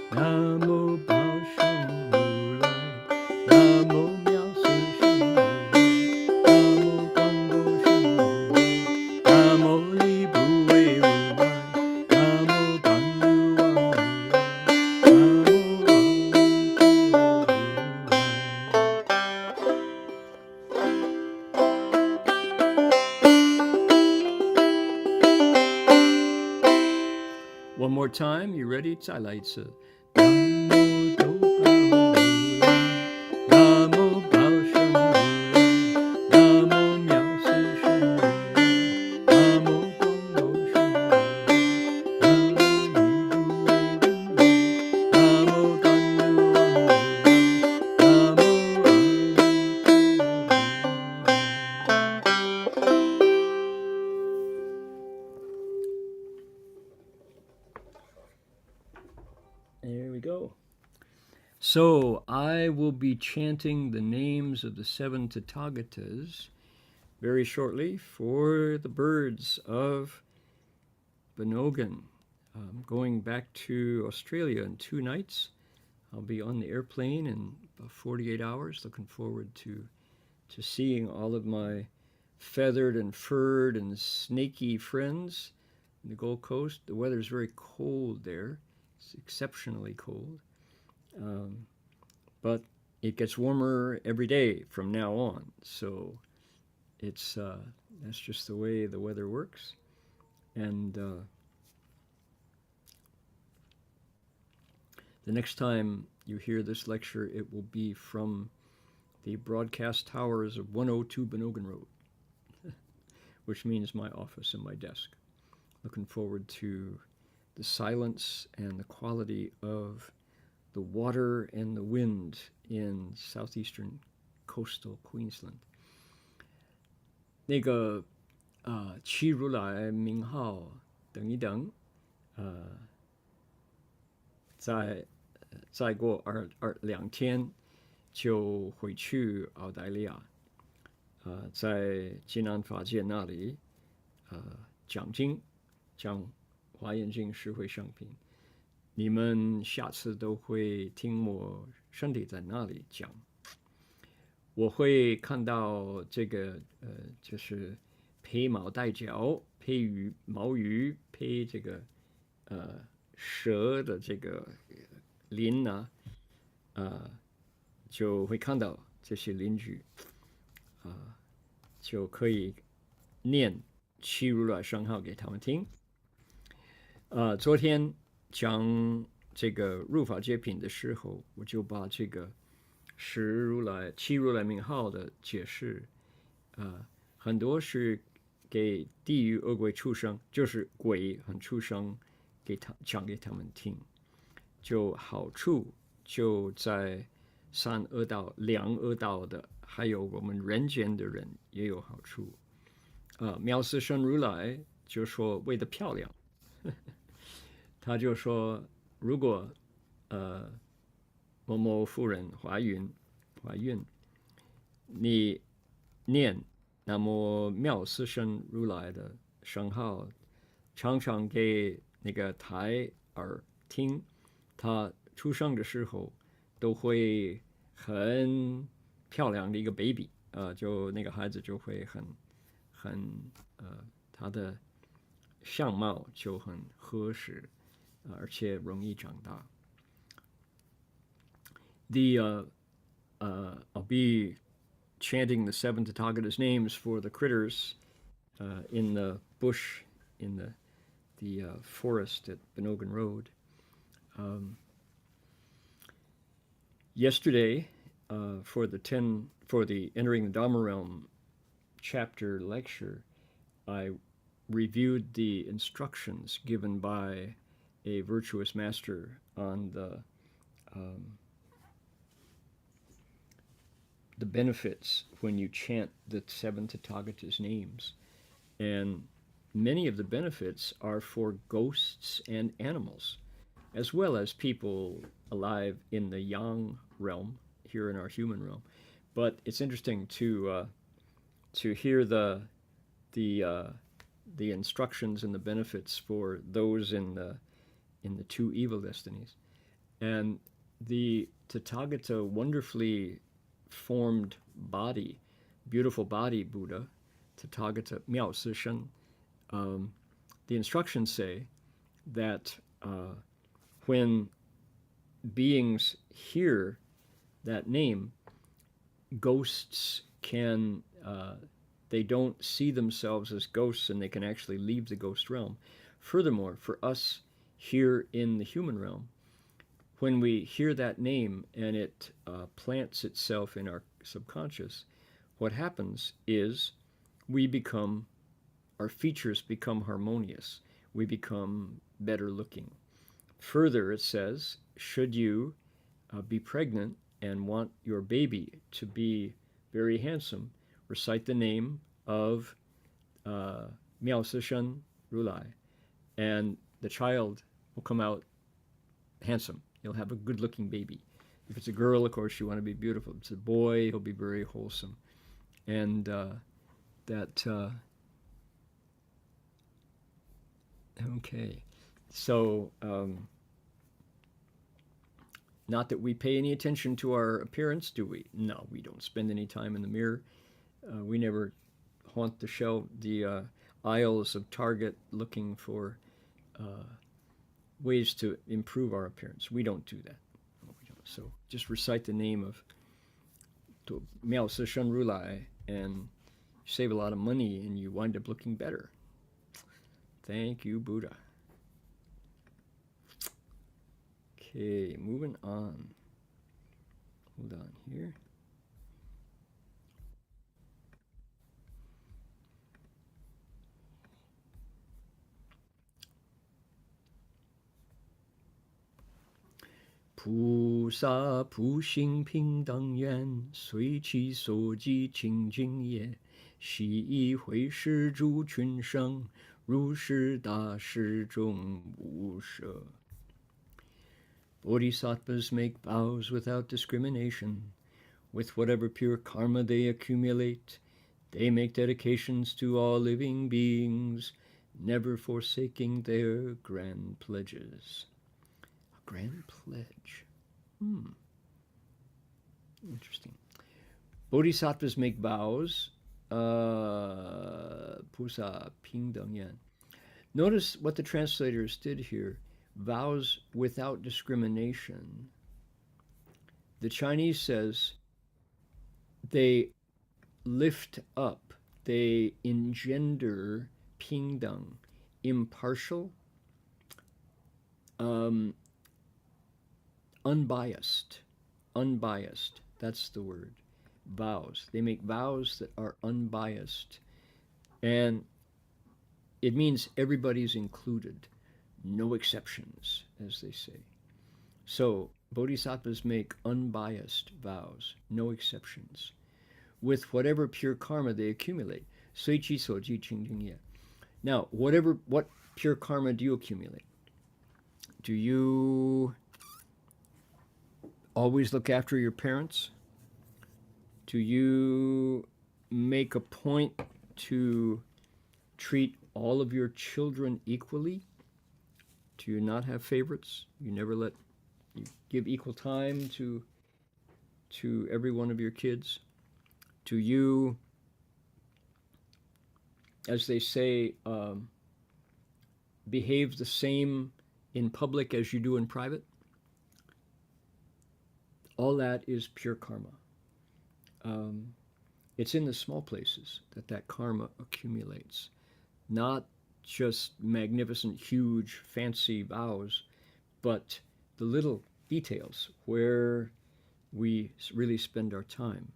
Namo Bao Sheng Ru Lai, Namo Miao Si Sheng Ru Lai, Namo Gong Bo Sheng Ru Lai, Namo Li Bu Wei Ru Lai, Namo Ban Ru Wang Ru Lai, Namo One more time, you ready? 再来一次。南无兜巴如来，南无宝生如来，南无妙思生如来，南无光罗生如来，南无离如为如来，南无甘如王如来，南无阿弥陀如来。There we go. So I will be chanting the names of the 7 Tathagatas very shortly for the birds of Benogan. I'm going back to Australia in 2 nights. I'll be on the airplane in about 48 hours. Looking forward to seeing all of my feathered and furred and snaky friends in the Gold Coast. The weather's very cold there. It's exceptionally cold. But it gets warmer every day from now on. So it's that's just the way the weather works. And the next time you hear this lecture, it will be from the broadcast towers of 102 Benogan Road, which means my office and my desk. Looking forward to the silence and the quality of the water and the wind in southeastern coastal Queensland. 那个七如来名号等一等，再过2天就回去澳大利亚，在济南法界那里讲经，讲华严经十回向品。你们下次都会听我身体在那里讲。我会看到这个就是披毛戴角、披毛鱼、披这个蛇的这个鳞啊，就会看到这些邻居，就可以念七如来圣号给他们听。昨天讲这个入法界品的时候，我就把这个七如来名号的解释，很多是给地狱恶鬼畜生，就是鬼和畜生讲给他们听。就好处就在3恶道、2恶道的，还有我们人间的人也有好处。妙思生如来就说为了漂亮。他就说，如果某某夫人怀孕，你念南无妙思生如来的圣号，常常给那个胎儿听，他出生的时候都会很漂亮的一个 baby，就那个孩子就会他的相貌就很合适。而且容易长大。I'll be chanting the 7 Tathagatas' names for the critters in the bush, in the forest at Benogan Road. Yesterday, for the Entering the Dharma Realm chapter lecture, I reviewed the instructions given by a virtuous master on the benefits when you chant the 7 Tathagatas' names. And many of the benefits are for ghosts and animals, as well as people alive in the yang realm, here in our human realm. But it's interesting to hear the instructions and the benefits for those in the 2 evil destinies. And the Tathagata wonderfully formed body, beautiful body Buddha, Tathagata Miao Si Shen. The instructions say that when beings hear that name, ghosts can, they don't see themselves as ghosts, and they can actually leave the ghost realm. Furthermore, for us here in the human realm, when we hear that name and it plants itself in our subconscious, what happens is our features become harmonious. We become better looking. Further, it says, should you be pregnant and want your baby to be very handsome, recite the name of Miao Si Shen Rulai, and the child will come out handsome. You'll have a good-looking baby. If it's a girl, of course, you want to be beautiful. If it's a boy, he'll be very wholesome. And okay. So, not that we pay any attention to our appearance, do we? No, we don't spend any time in the mirror. We never haunt the aisles of Target looking for ways to improve our appearance. We don't do that. No, we don't. So just recite the name of Miao Si Shen Rulai, and you save a lot of money, and you wind up looking better. Thank you, Buddha. Okay, moving on. Hold on here. Pu sa pu xing ping dang yuan, sui qi so ji qing jing ye, xi yi hui shi zhu qun sheng, ru shi da shi zhong wu she. Bodhisattvas make vows without discrimination. With whatever pure karma they accumulate, they make dedications to all living beings, never forsaking their grand pledges. A grand pledge. Interesting. Bodhisattvas make vows. Pusa ping dang yan. Notice what the translators did here. Vows without discrimination. The Chinese says they lift up, they engender pingdang, impartial, unbiased. That's the word. Vows. They make vows that are unbiased. And it means everybody's included. No exceptions, as they say. So, bodhisattvas make unbiased vows, no exceptions, with whatever pure karma they accumulate. Sui chi so ji qing jing ye. Now, what pure karma do you accumulate? Do you always look after your parents? Do you make a point to treat all of your children equally? Do you not have favorites? You give equal time to every one of your kids? Do you, as they say, behave the same in public as you do in private? All that is pure karma. It's in the small places that karma accumulates, not just magnificent, huge, fancy vows, but the little details where we really spend our time,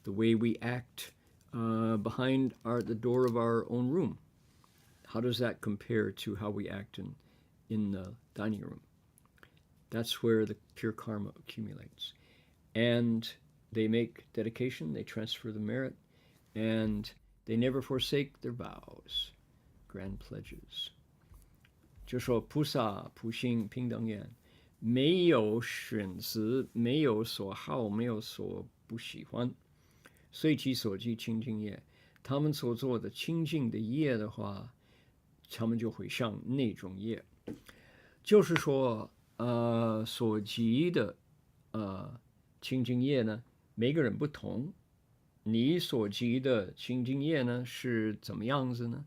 the way we act behind the door of our own room. How does that compare to how we act in the dining room? That's where the pure karma accumulates. And they make dedication, they transfer the merit, and they never forsake their vows, grand pledges. 就说菩萨普行平等眼，没有选择，没有所好，没有所不喜欢，随其所记清净业。他们所做的清净的业的话，他们就会上那种业。就是说，所集的清净业呢，每个人不同。你所集的清净业呢是怎么样子呢？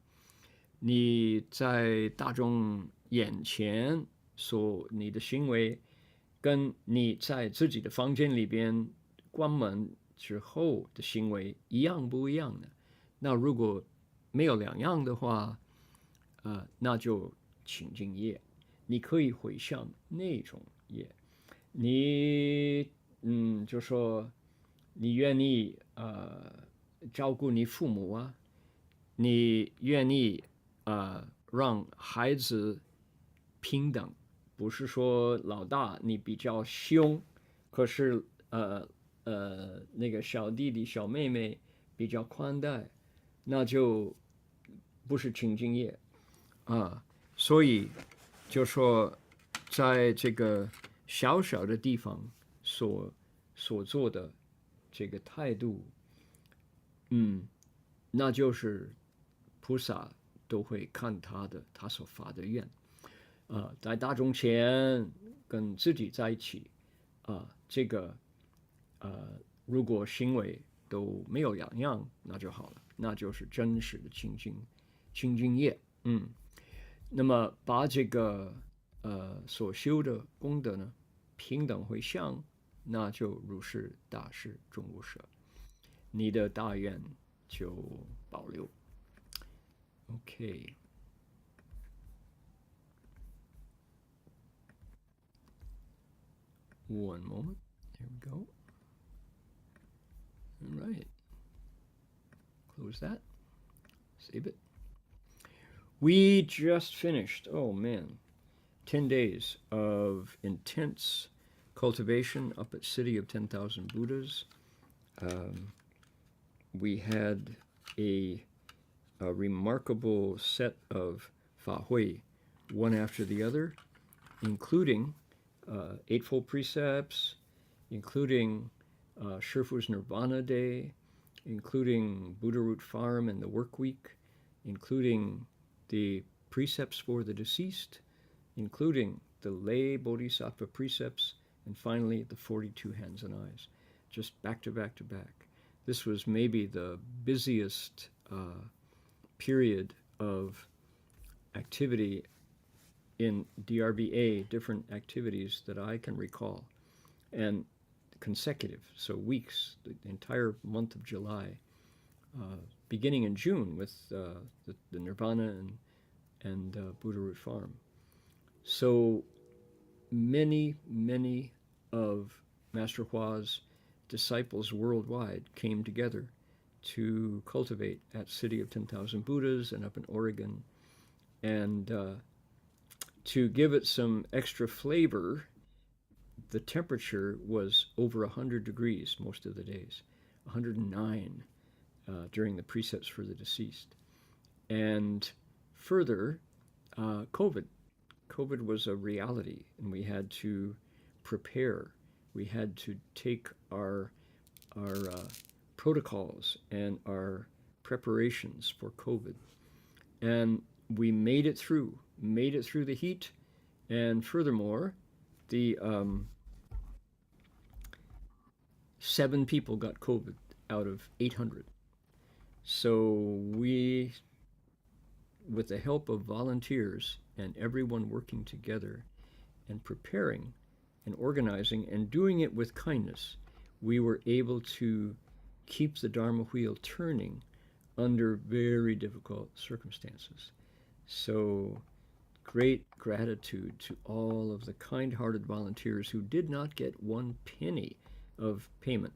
你在大众眼前你的行为，跟你在自己的房间里边关门之后的行为一样不一样呢？那如果没有两样的话，那就清净业，你可以回向那种业。你就说你愿意照顾你父母啊，你愿意让孩子平等，不是说老大你比较凶，可是那个小弟弟小妹妹比较宽待，那就不是清净业所以就说在这个小小的地方所做的这个态度，那就是菩萨都会看他所发的愿，在大众前跟自己在一起，这个如果行为都没有两样，那就好了，那就是真实的清净业。那么把这个所修的功德呢，平等回向，那就如是大事终无舍，你的大愿就保留。Okay. One moment. There we go. All right. Close that. Save it. We just finished, oh man, 10 days of intense cultivation up at City of 10,000 Buddhas. We had a remarkable set of Fa Hui, one after the other, including Eightfold Precepts, including Shifu's Nirvana Day, including Buddha Root Farm and the Work Week, including the precepts for the deceased, including the lay Bodhisattva precepts, and finally the 42 hands and eyes, just back to back to back. This was maybe the busiest period of activity in DRBA, different activities that I can recall, and consecutive, so weeks, the entire month of July, beginning in June with the Nirvana and Buddha Root Farm. So many of Master Hua's disciples worldwide came together to cultivate at City of 10,000 Buddhas and up in Oregon. And to give it some extra flavor, the temperature was over 100 degrees most of the days, 109 during the precepts for the deceased. And further, COVID was a reality, and we had to prepare. We had to take our protocols and our preparations for COVID. And we made it through the heat. And furthermore, the 7 people got COVID out of 800. So we, with the help of volunteers and everyone working together and preparing and organizing and doing it with kindness, we were able to keep the Dharma wheel turning under very difficult circumstances. So great gratitude to all of the kind-hearted volunteers who did not get one penny of payment.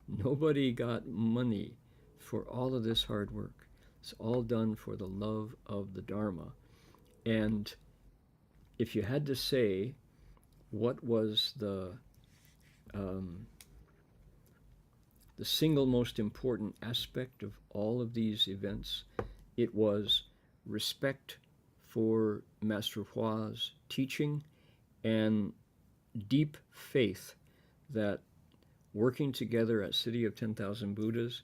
Nobody got money for all of this hard work. It's all done for the love of the Dharma. And if you had to say what was the the single most important aspect of all of these events, it was respect for Master Hua's teaching and deep faith that working together at City of 10,000 Buddhas,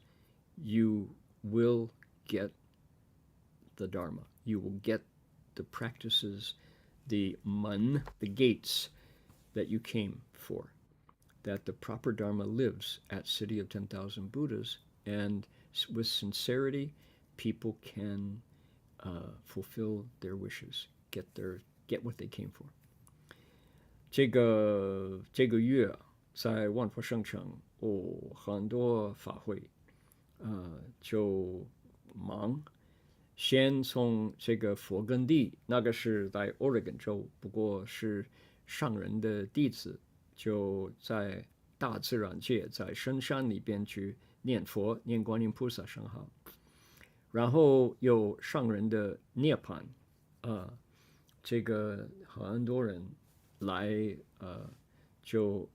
you will get the Dharma. You will get the practices, the man, the gates that you came for. That the proper Dharma lives at City of 10,000 Buddhas, and with sincerity, people can fulfill their wishes, get what they came for. 这个月在万佛圣城很多法会，就忙。先从这个佛根地，那个是在 Oregon 州，不过是上人的弟子，就在大自然界，在深山里边去念佛，念观音菩萨圣号。然后有上人的涅槃，这个很多人来，就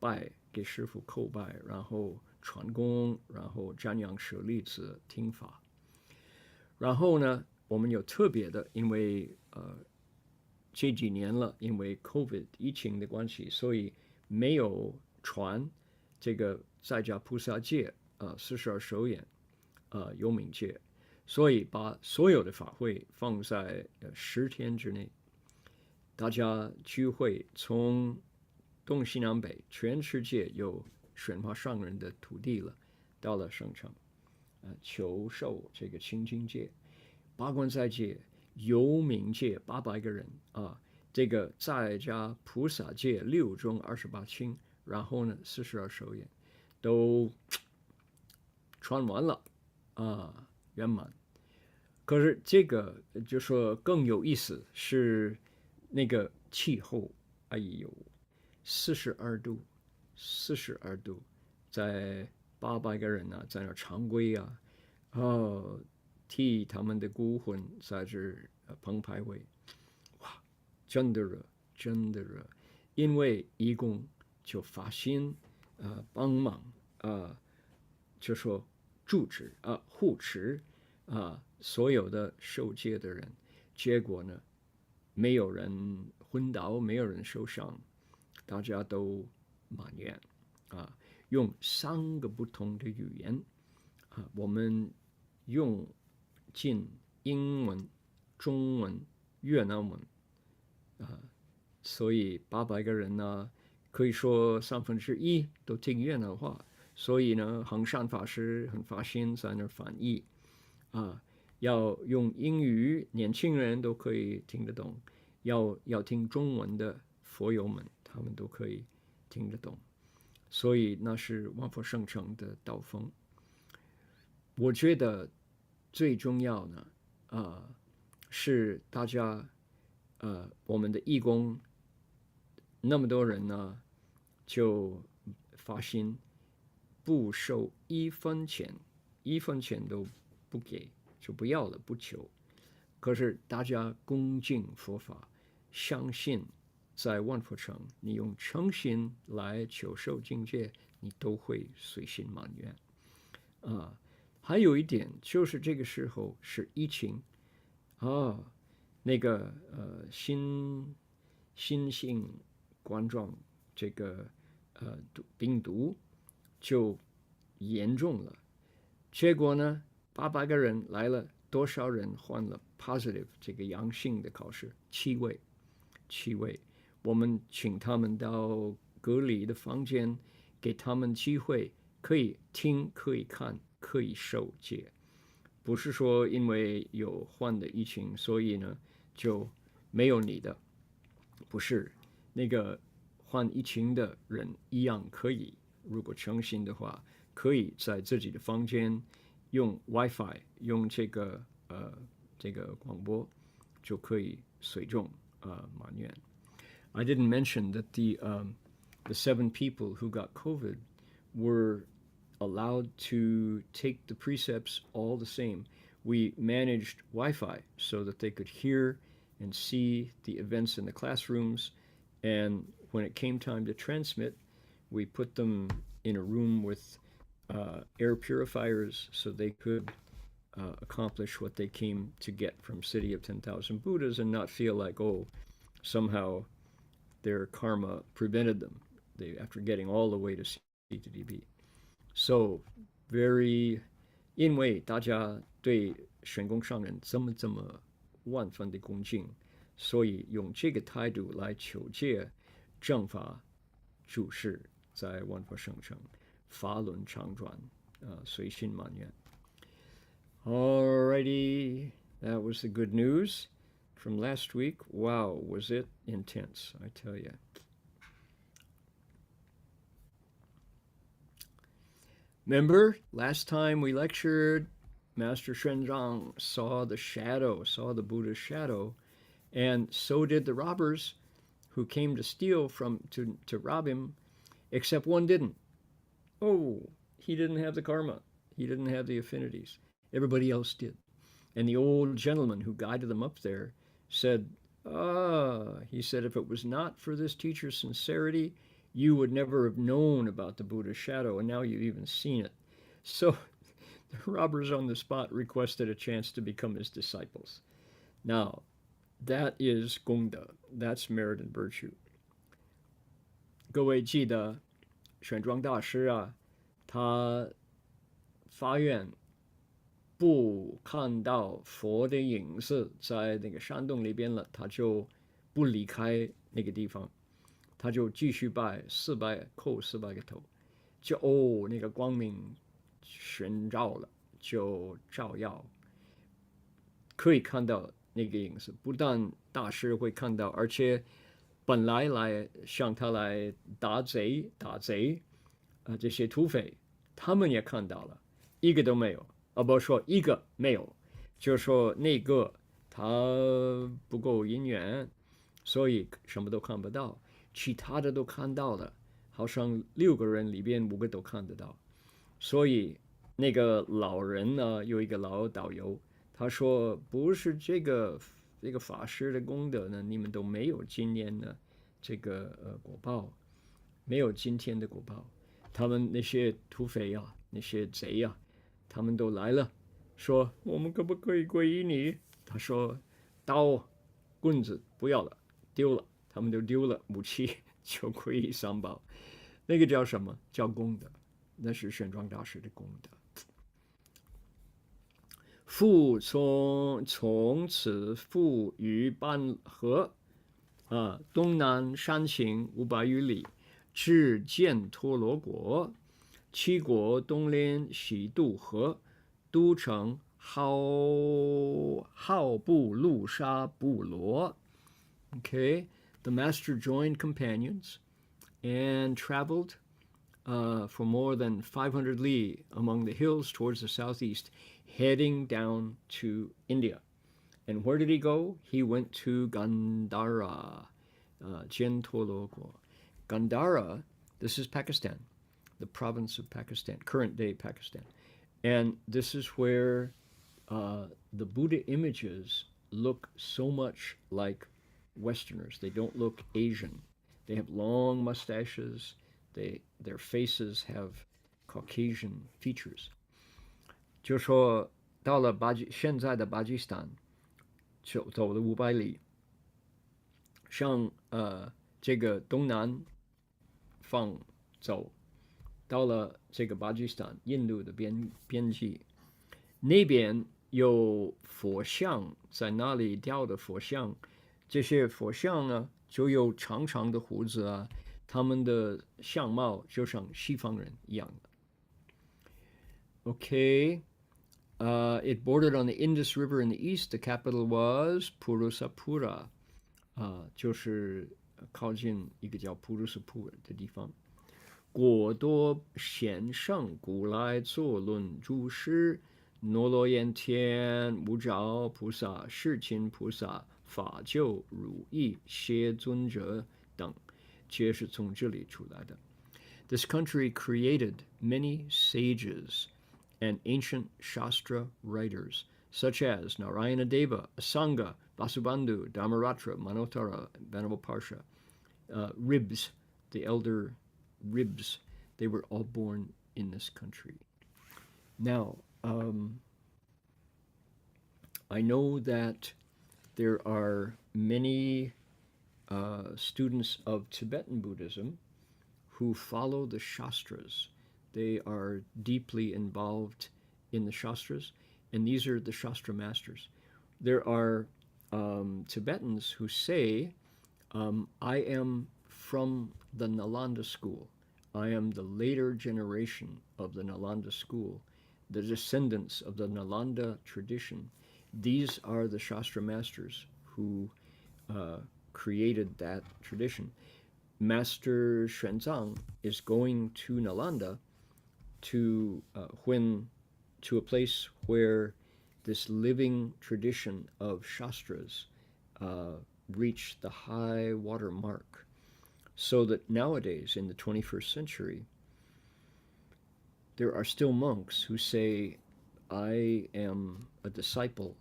拜给师父叩拜，然后传功，然后瞻仰舍利子听法。然后呢，我们有特别的，因为这几年了，因为 COVID 疫情的关系，所以没有传这个在家菩萨戒42手眼幽冥戒，所以把所有的法会放在10天之内，大家聚会，从东西南北全世界有选化上人的土地了，到了圣城。求受这个清净戒，八关斋戒、幽冥戒800个人这个在家菩萨戒6中28轻，然后呢42手眼都传完了圆满。可是这个就说更有意思是那个气候，哎呦，42度，在800个人在那常规替他们的孤魂在这澎湃位，哇，真的热，因为义工就发心帮忙就说住持护持所有的受戒的人，结果呢没有人昏倒，没有人受伤，大家都满愿用3个不同的语言我们用尽英文、中文、越南文所以800个人可以说1/3都听越南话，所以呢，恒善法师很发心在那翻译要用英语，年轻人都可以听得懂；要听中文的佛友们，他们都可以听得懂。所以那是万佛圣城的道风。我觉得最重要呢，是大家我们的义工那么多人呢，就发心不收1分钱都不给，就不要了，不求。可是大家恭敬佛法，相信在万佛城，你用诚心来求受境界，你都会随心满愿还有一点就是这个时候是疫情那个新型冠状这个病毒就严重了，结果呢800个人来了，多少人换了 positive 这个阳性的考试？7位。我们请他们到隔离的房间，给他们机会可以听、可以看、可以受戒。不是说因为有患的疫情，所以呢就没有你的，不是。那个患疫情的人一样可以，如果诚心的话，可以在自己的房间用 WiFi， 用这个广播，就可以随众满愿。I didn't mention that the 7 people who got COVID were allowed to take the precepts all the same. We managed Wi-Fi so that they could hear and see the events in the classrooms. And when it came time to transmit, we put them in a room with air purifiers so they could accomplish what they came to get from City of 10,000 Buddhas and not feel like, oh, somehow their karma prevented them after getting all the way to CTDB. So very 因为大家对玄公上人这么万分的恭敬，所以用这个态度来求戒正法注释，在万法生成，法轮常转，随心满愿。Alrighty, that was the good news from last week. Wow, was it intense, I tell you. Remember, last time we lectured, Master Xuanzang saw the Buddha's shadow, and so did the robbers who came to steal to rob him, except one didn't. Oh, he didn't have the karma. He didn't have the affinities. Everybody else did. And the old gentleman who guided them up there said, he said, if it was not for this teacher's sincerity, you would never have known about the Buddha's shadow, and now you've even seen it. So the robbers on the spot requested a chance to become his disciples. Now, that is gongde. That's merit and virtue. 各位记得玄奘大师啊，他发愿不看到佛的影子在那个山洞里边了，他就不离开那个地方，他就继续拜叩400个头，就那个光明玄照了，就照耀，可以看到那个影子。不但大师会看到，而且本来来向他来打贼这些土匪，他们也看到了，一个都没有。不说一个没有，就说那个他不够因缘，所以什么都看不到，其他的都看到了，好像6个人里边5个都看得到。所以那个老人呢，有一个老导游，他说不是这个法师的功德呢，你们都没有今年的这个果报，没有今天的果报。他们那些土匪啊，那些贼啊，他们都来了，说我们可不可以皈依你？他说刀、棍子不要了，丢了，他们都丢了武器，就皈依三宝。那个叫什么？叫功德，那是玄奘大师的功德。复从此复于半河，东南山行500余里，至犍陀罗国。七国东连西渡河，都城号布路沙部落。Okay, the master joined companions and traveled for more than 500 li among the hills towards the southeast, heading down to India. And where did he go? He went to Gandhara, Jen Tologo. Gandhara, this is Pakistan, the province of Pakistan, current-day Pakistan. And this is where the Buddha images look so much like Westerners. They don't look Asian. They have long mustaches. Their faces have Caucasian features. 就说到了现在的巴基斯坦，走了500里，向这个东南方走，到了这个巴基斯坦印度的边际，那边有佛像，在那里雕的佛像，这些佛像呢就有长长的胡子啊，他们的相貌就像西方人一样的。Okay, it bordered on the Indus River in the east. The capital was Purusapura, 就是靠近一个叫普鲁斯普的地方。果多贤圣古来坐论诸师，罗罗延天无照菩萨、世亲菩萨、法救如意谢尊者等，皆是从这里出来的。This country created many sages and ancient Shastra writers, such as Narayana Deva, Asanga, Vasubandhu, Dharmaratra, Manotara, Venerable Parsha. Ribs, the elder Ribs, they were all born in this country. Now, I know that there are many students of Tibetan Buddhism who follow the Shastras. They are deeply involved in the Shastras, and these are the Shastra masters. There are Tibetans who say, I am from the Nalanda school. I am the later generation of the Nalanda school, the descendants of the Nalanda tradition. These are the Shastra masters who created that tradition. Master Xuanzang is going to Nalanda to a place where this living tradition of Shastras reached the high water mark, so that nowadays in the 21st century, there are still monks who say, I am a disciple,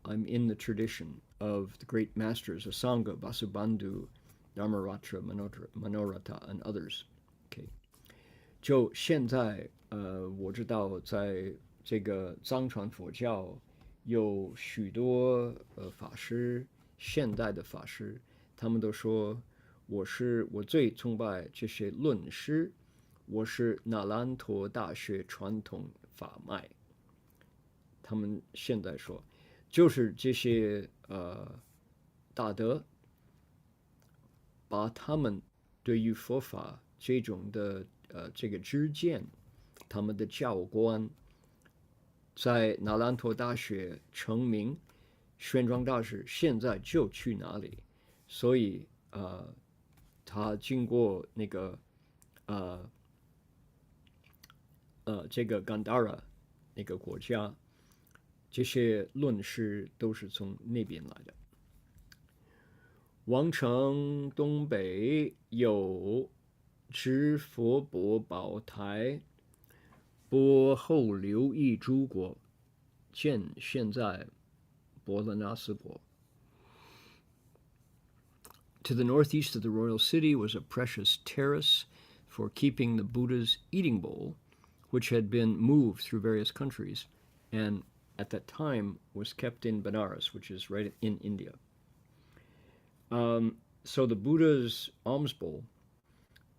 I'm in the tradition of the great masters of Sangha, Vasubandhu, Dharmaratra, Manorata, and others. Okay. 就现在我知道在这个藏传佛教有许多法师，现代的法师，他们都说我最崇拜这些论师，我是那兰陀大学传统法脉。他们现在说，就是这些大德，把他们对于佛法这种的这个知见，他们的教官，在那兰陀大学成名。玄奘大师现在就去哪里？所以他经过那个这个甘达拉那个国家，这些论师都是从那边来的。王城东北有知佛国宝台，播后留意诸国，见现在伯勒纳斯国。To the northeast of the royal city was a precious terrace for keeping the Buddha's eating bowl, which had been moved through various countries, and at that time was kept in Benares, which is right in India. So the Buddha's alms bowl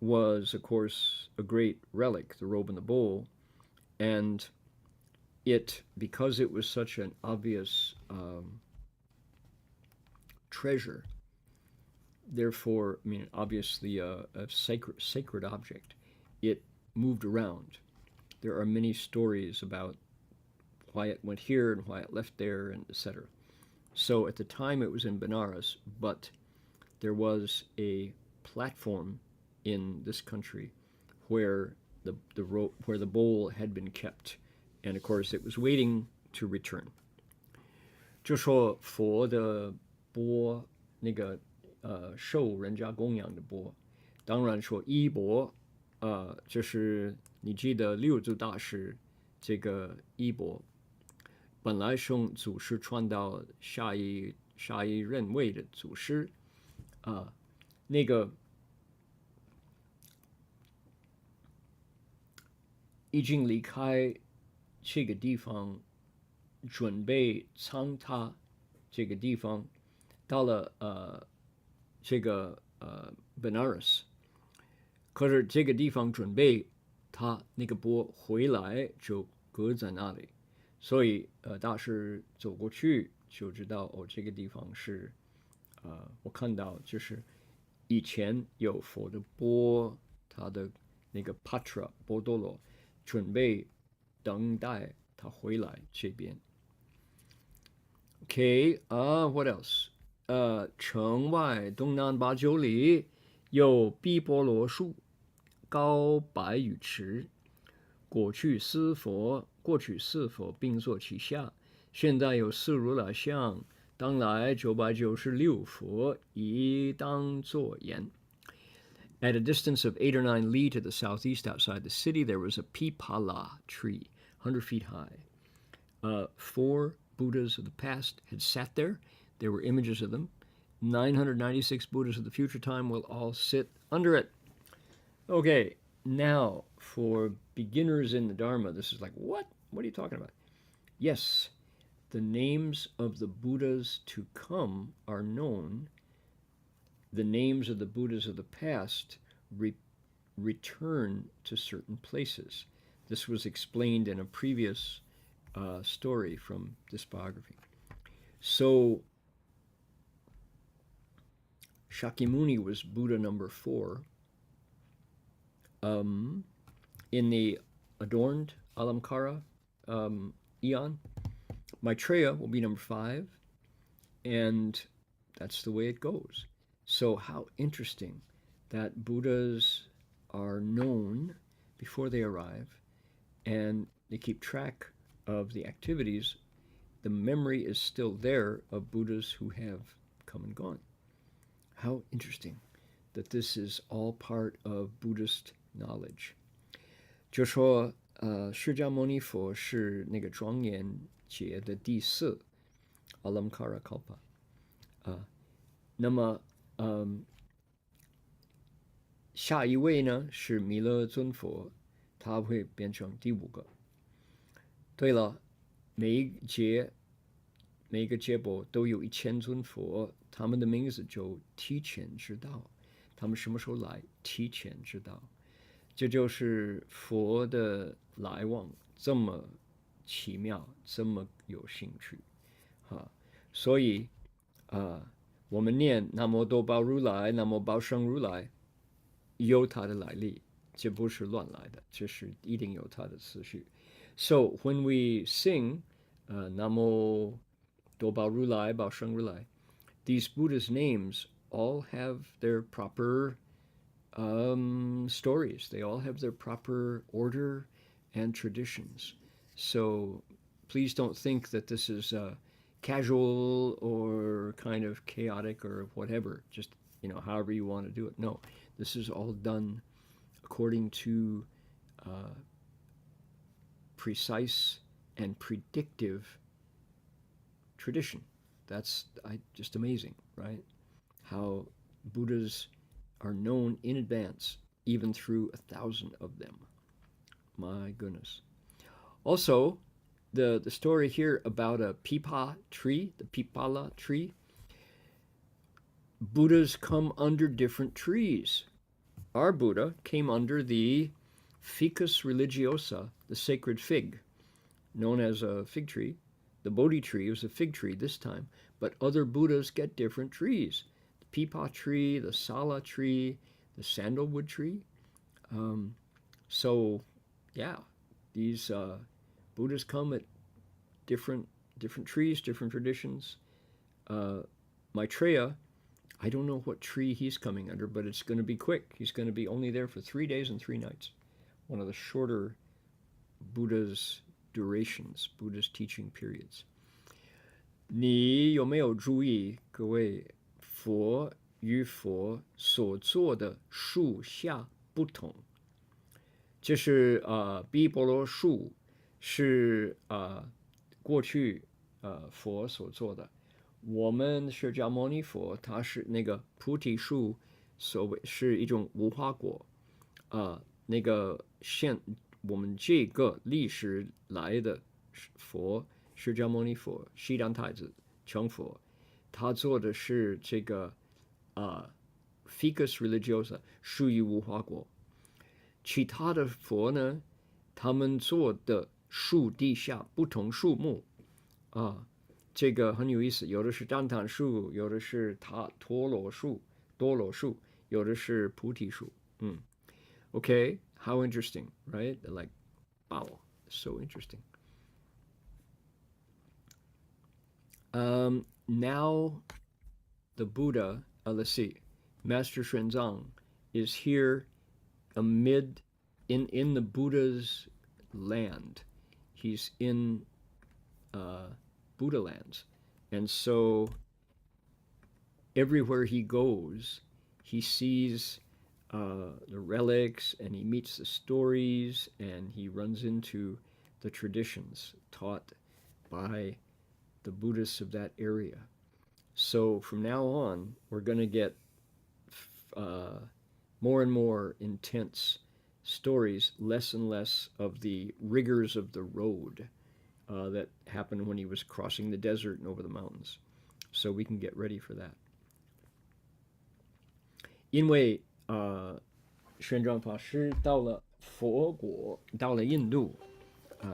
was, of course, a great relic, the robe and the bowl, and because it was such an obvious treasure, therefore, I mean, obviously a sacred object, it moved around. There are many stories about why it went here and why it left there, and etc. So at the time it was in Benares, but there was a platform in this country where the bowl had been kept, and of course it was waiting to return. 就说佛的钵那个受人家供养的钵，当然说衣钵，就是你记得六祖大师这个衣钵，本来从祖师传到下一任位的祖师，那个已经离开这个地方，准备藏他这个地方，到了这个Benares， 可是这个地方准备他那个钵回来就搁在那里，所以大师走过去就知道这个地方是我看到就是以前有佛的钵，他的那个 Patra 波多罗准备等待他回来这边。Okay, what else? 城外东南8九里有碧波罗树，高100余尺。过去四佛并坐其下，现在有4如来像，当来996佛宜当作言。At a distance of 8 or 9 li to the southeast outside the city, there was a pipala tree, 100 feet high. 4 Buddhas of the past had sat there. There were images of them. 996 Buddhas of the future time will all sit under it. Okay, Now, for beginners in the Dharma, this is like, what? What are you talking about? Yes, the names of the Buddhas to come are known. The names of the Buddhas of the past return to certain places. This was explained in a previous story from this biography. So, Shakyamuni was Buddha number 4. In the adorned Alamkara eon, Maitreya will be number 5, and that's the way it goes. So how interesting that Buddhas are known before they arrive, and they keep track of the activities. The memory is still there of Buddhas who have come and gone. How interesting that this is all part of Buddhist knowledge. 就说释迦牟尼佛是那个庄严劫的第4 Alamkara Kalpa 那么下一位呢是弥勒尊佛，他会变成第5个。对了，每一个劫波都有1000尊佛，他们的名字就提前知道，他们什么时候来，提前知道。这就是佛的来往这么奇妙，这么有兴趣所以我们念南无多宝如来，南无宝生如来，有它的来历，这不是乱来的，这是一定有它的次序。So when we sing Namo Doba Rulai, Bao Sheng Rulai, these Buddhas' names all have their proper stories. They all have their proper order and traditions. So please don't think that this is casual or kind of chaotic or whatever, just, however you want to do it. No, this is all done according to precise and predictive tradition. That's just amazing, right? How Buddhas are known in advance, even through 1,000 of them. My goodness. Also, the story here about a pipa tree, the pipala tree. Buddhas come under different trees. Our Buddha came under the Ficus religiosa, the sacred fig, known as a fig tree. The Bodhi tree was a fig tree this time, but other Buddhas get different trees. The peepah tree, the sala tree, the sandalwood tree. So, yeah, these Buddhas come at different trees, different traditions. Maitreya, I don't know what tree he's coming under, but it's going to be quick. He's going to be only there for 3 days and 3 nights. One of the shorter Buddha's durations, Buddha's teaching periods. 你有没有注意，各位，佛与佛所做的树下不同？这是毗婆罗树是过去佛所做的。我们释迦牟尼佛，他是那个菩提树，所谓是一种无花果那个我们这个历史来的佛释迦牟尼佛西凉太子成佛，他做的是这个Ficus religiosa 属于无花果。其他的佛呢，他们做的树底下不同树木这个很有意思，有的是旃檀树，有的是多罗树，有的是菩提树。Okay, how interesting, right? Like, wow, so interesting. Now, the Buddha, let's see, Master Xuanzang is here in the Buddha's land. He's in Buddha lands. And so everywhere he goes, he sees the relics, and he meets the stories, and he runs into the traditions taught by the Buddhists of that area. So from now on, we're going to get more and more intense stories, less and less of the rigors of the road that happened when he was crossing the desert and over the mountains. So we can get ready for that. 因为玄奘法师到了佛国，到了印度，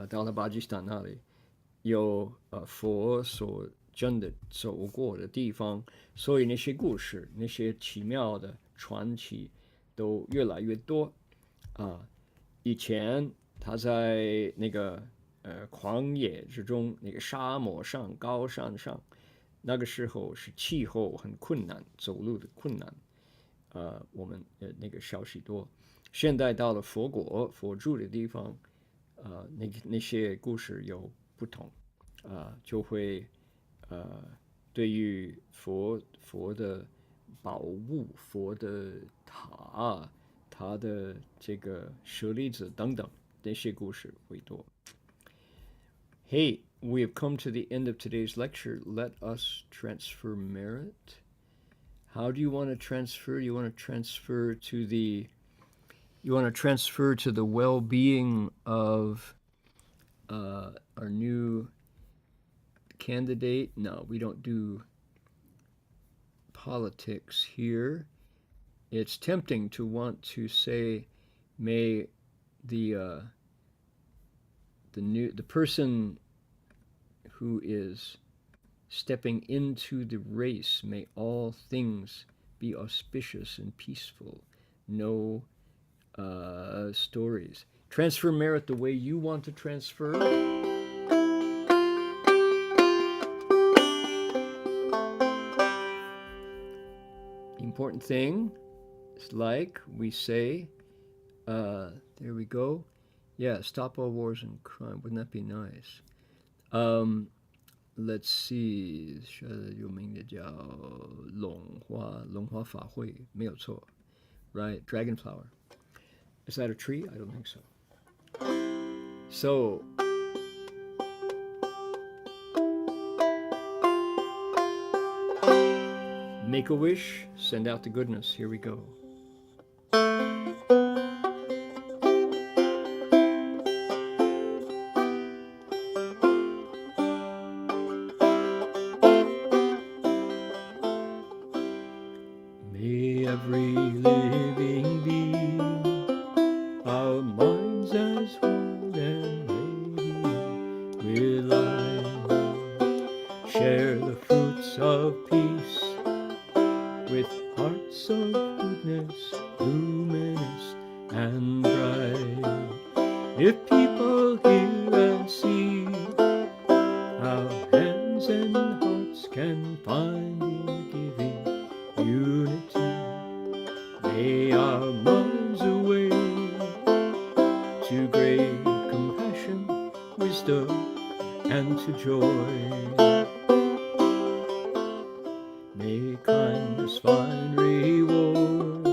到了巴基斯坦那里，有佛所真的走过的地方，所以那些故事、那些奇妙的传奇都越来越多。以前他在那个狂野之中，那个沙漠上、高山上，那个时候是气候很困难，走路的困难。我们那个小许多。现在到了佛国佛住的地方，那些故事有不同，就会对于佛的宝物、佛的塔、他的这个舍利子等等那些故事会多。Hey, we have come to the end of today's lecture. Let us transfer merit. How do you want to transfer? You want to transfer to the well-being of our new candidate. No, we don't do politics here. It's tempting to want to say, may the person who is stepping into the race, may all things be auspicious and peaceful. No stories. Transfer merit the way you want to transfer. The important thing is, like we say, there we go. Yeah, stop all wars and crime. Wouldn't that be nice? Let's see, 有名的叫龙华法会，没有错 right? Dragon flower. Is that a tree? I don't think so. So, make a wish, send out the goodness. Here we go. May every living being, our minds as one and radiant with light, share the fruits of peace with hearts of goodness, luminous and bright. If people hear and see how hands and hearts can find in giving unity, may our minds awake to great compassion, wisdom, and to joy. May kindness find reward.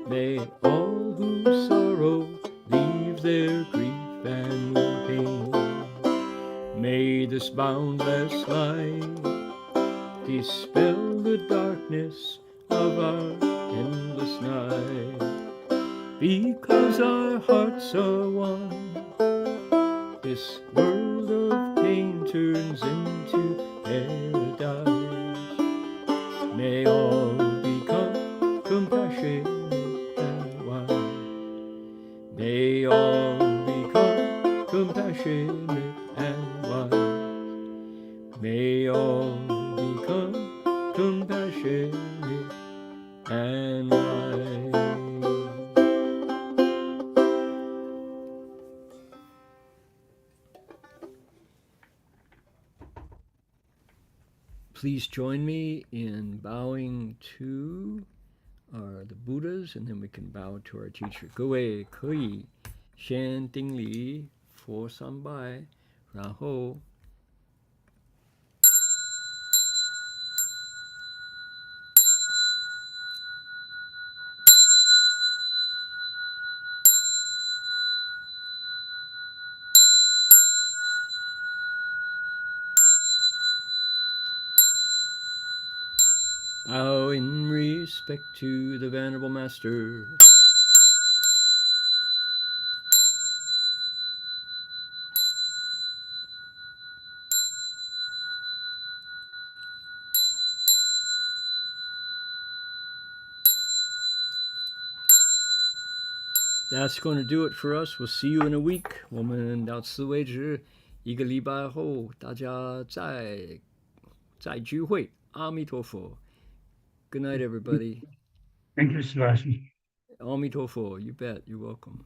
May all who sorrow leave their grief and pain. May this boundless light dispel the darkness of our endless night. Because our hearts are one, this world of pain turns into paradise. May all become compassionate and wise. May all become compassionate and wise. May all become compassionate and wise. Please join me in bowing to the Buddhas, and then we can bow to our teacher. 各位可以先顶礼佛三拜，然后bow in respect to the Venerable Master. That's going to do it for us. We'll see you in a week. 我们到此为止，一个礼拜后大家再聚会。阿弥陀佛。Good night, everybody. Thank you, Sebastian. 阿弥陀佛. You bet. You're welcome.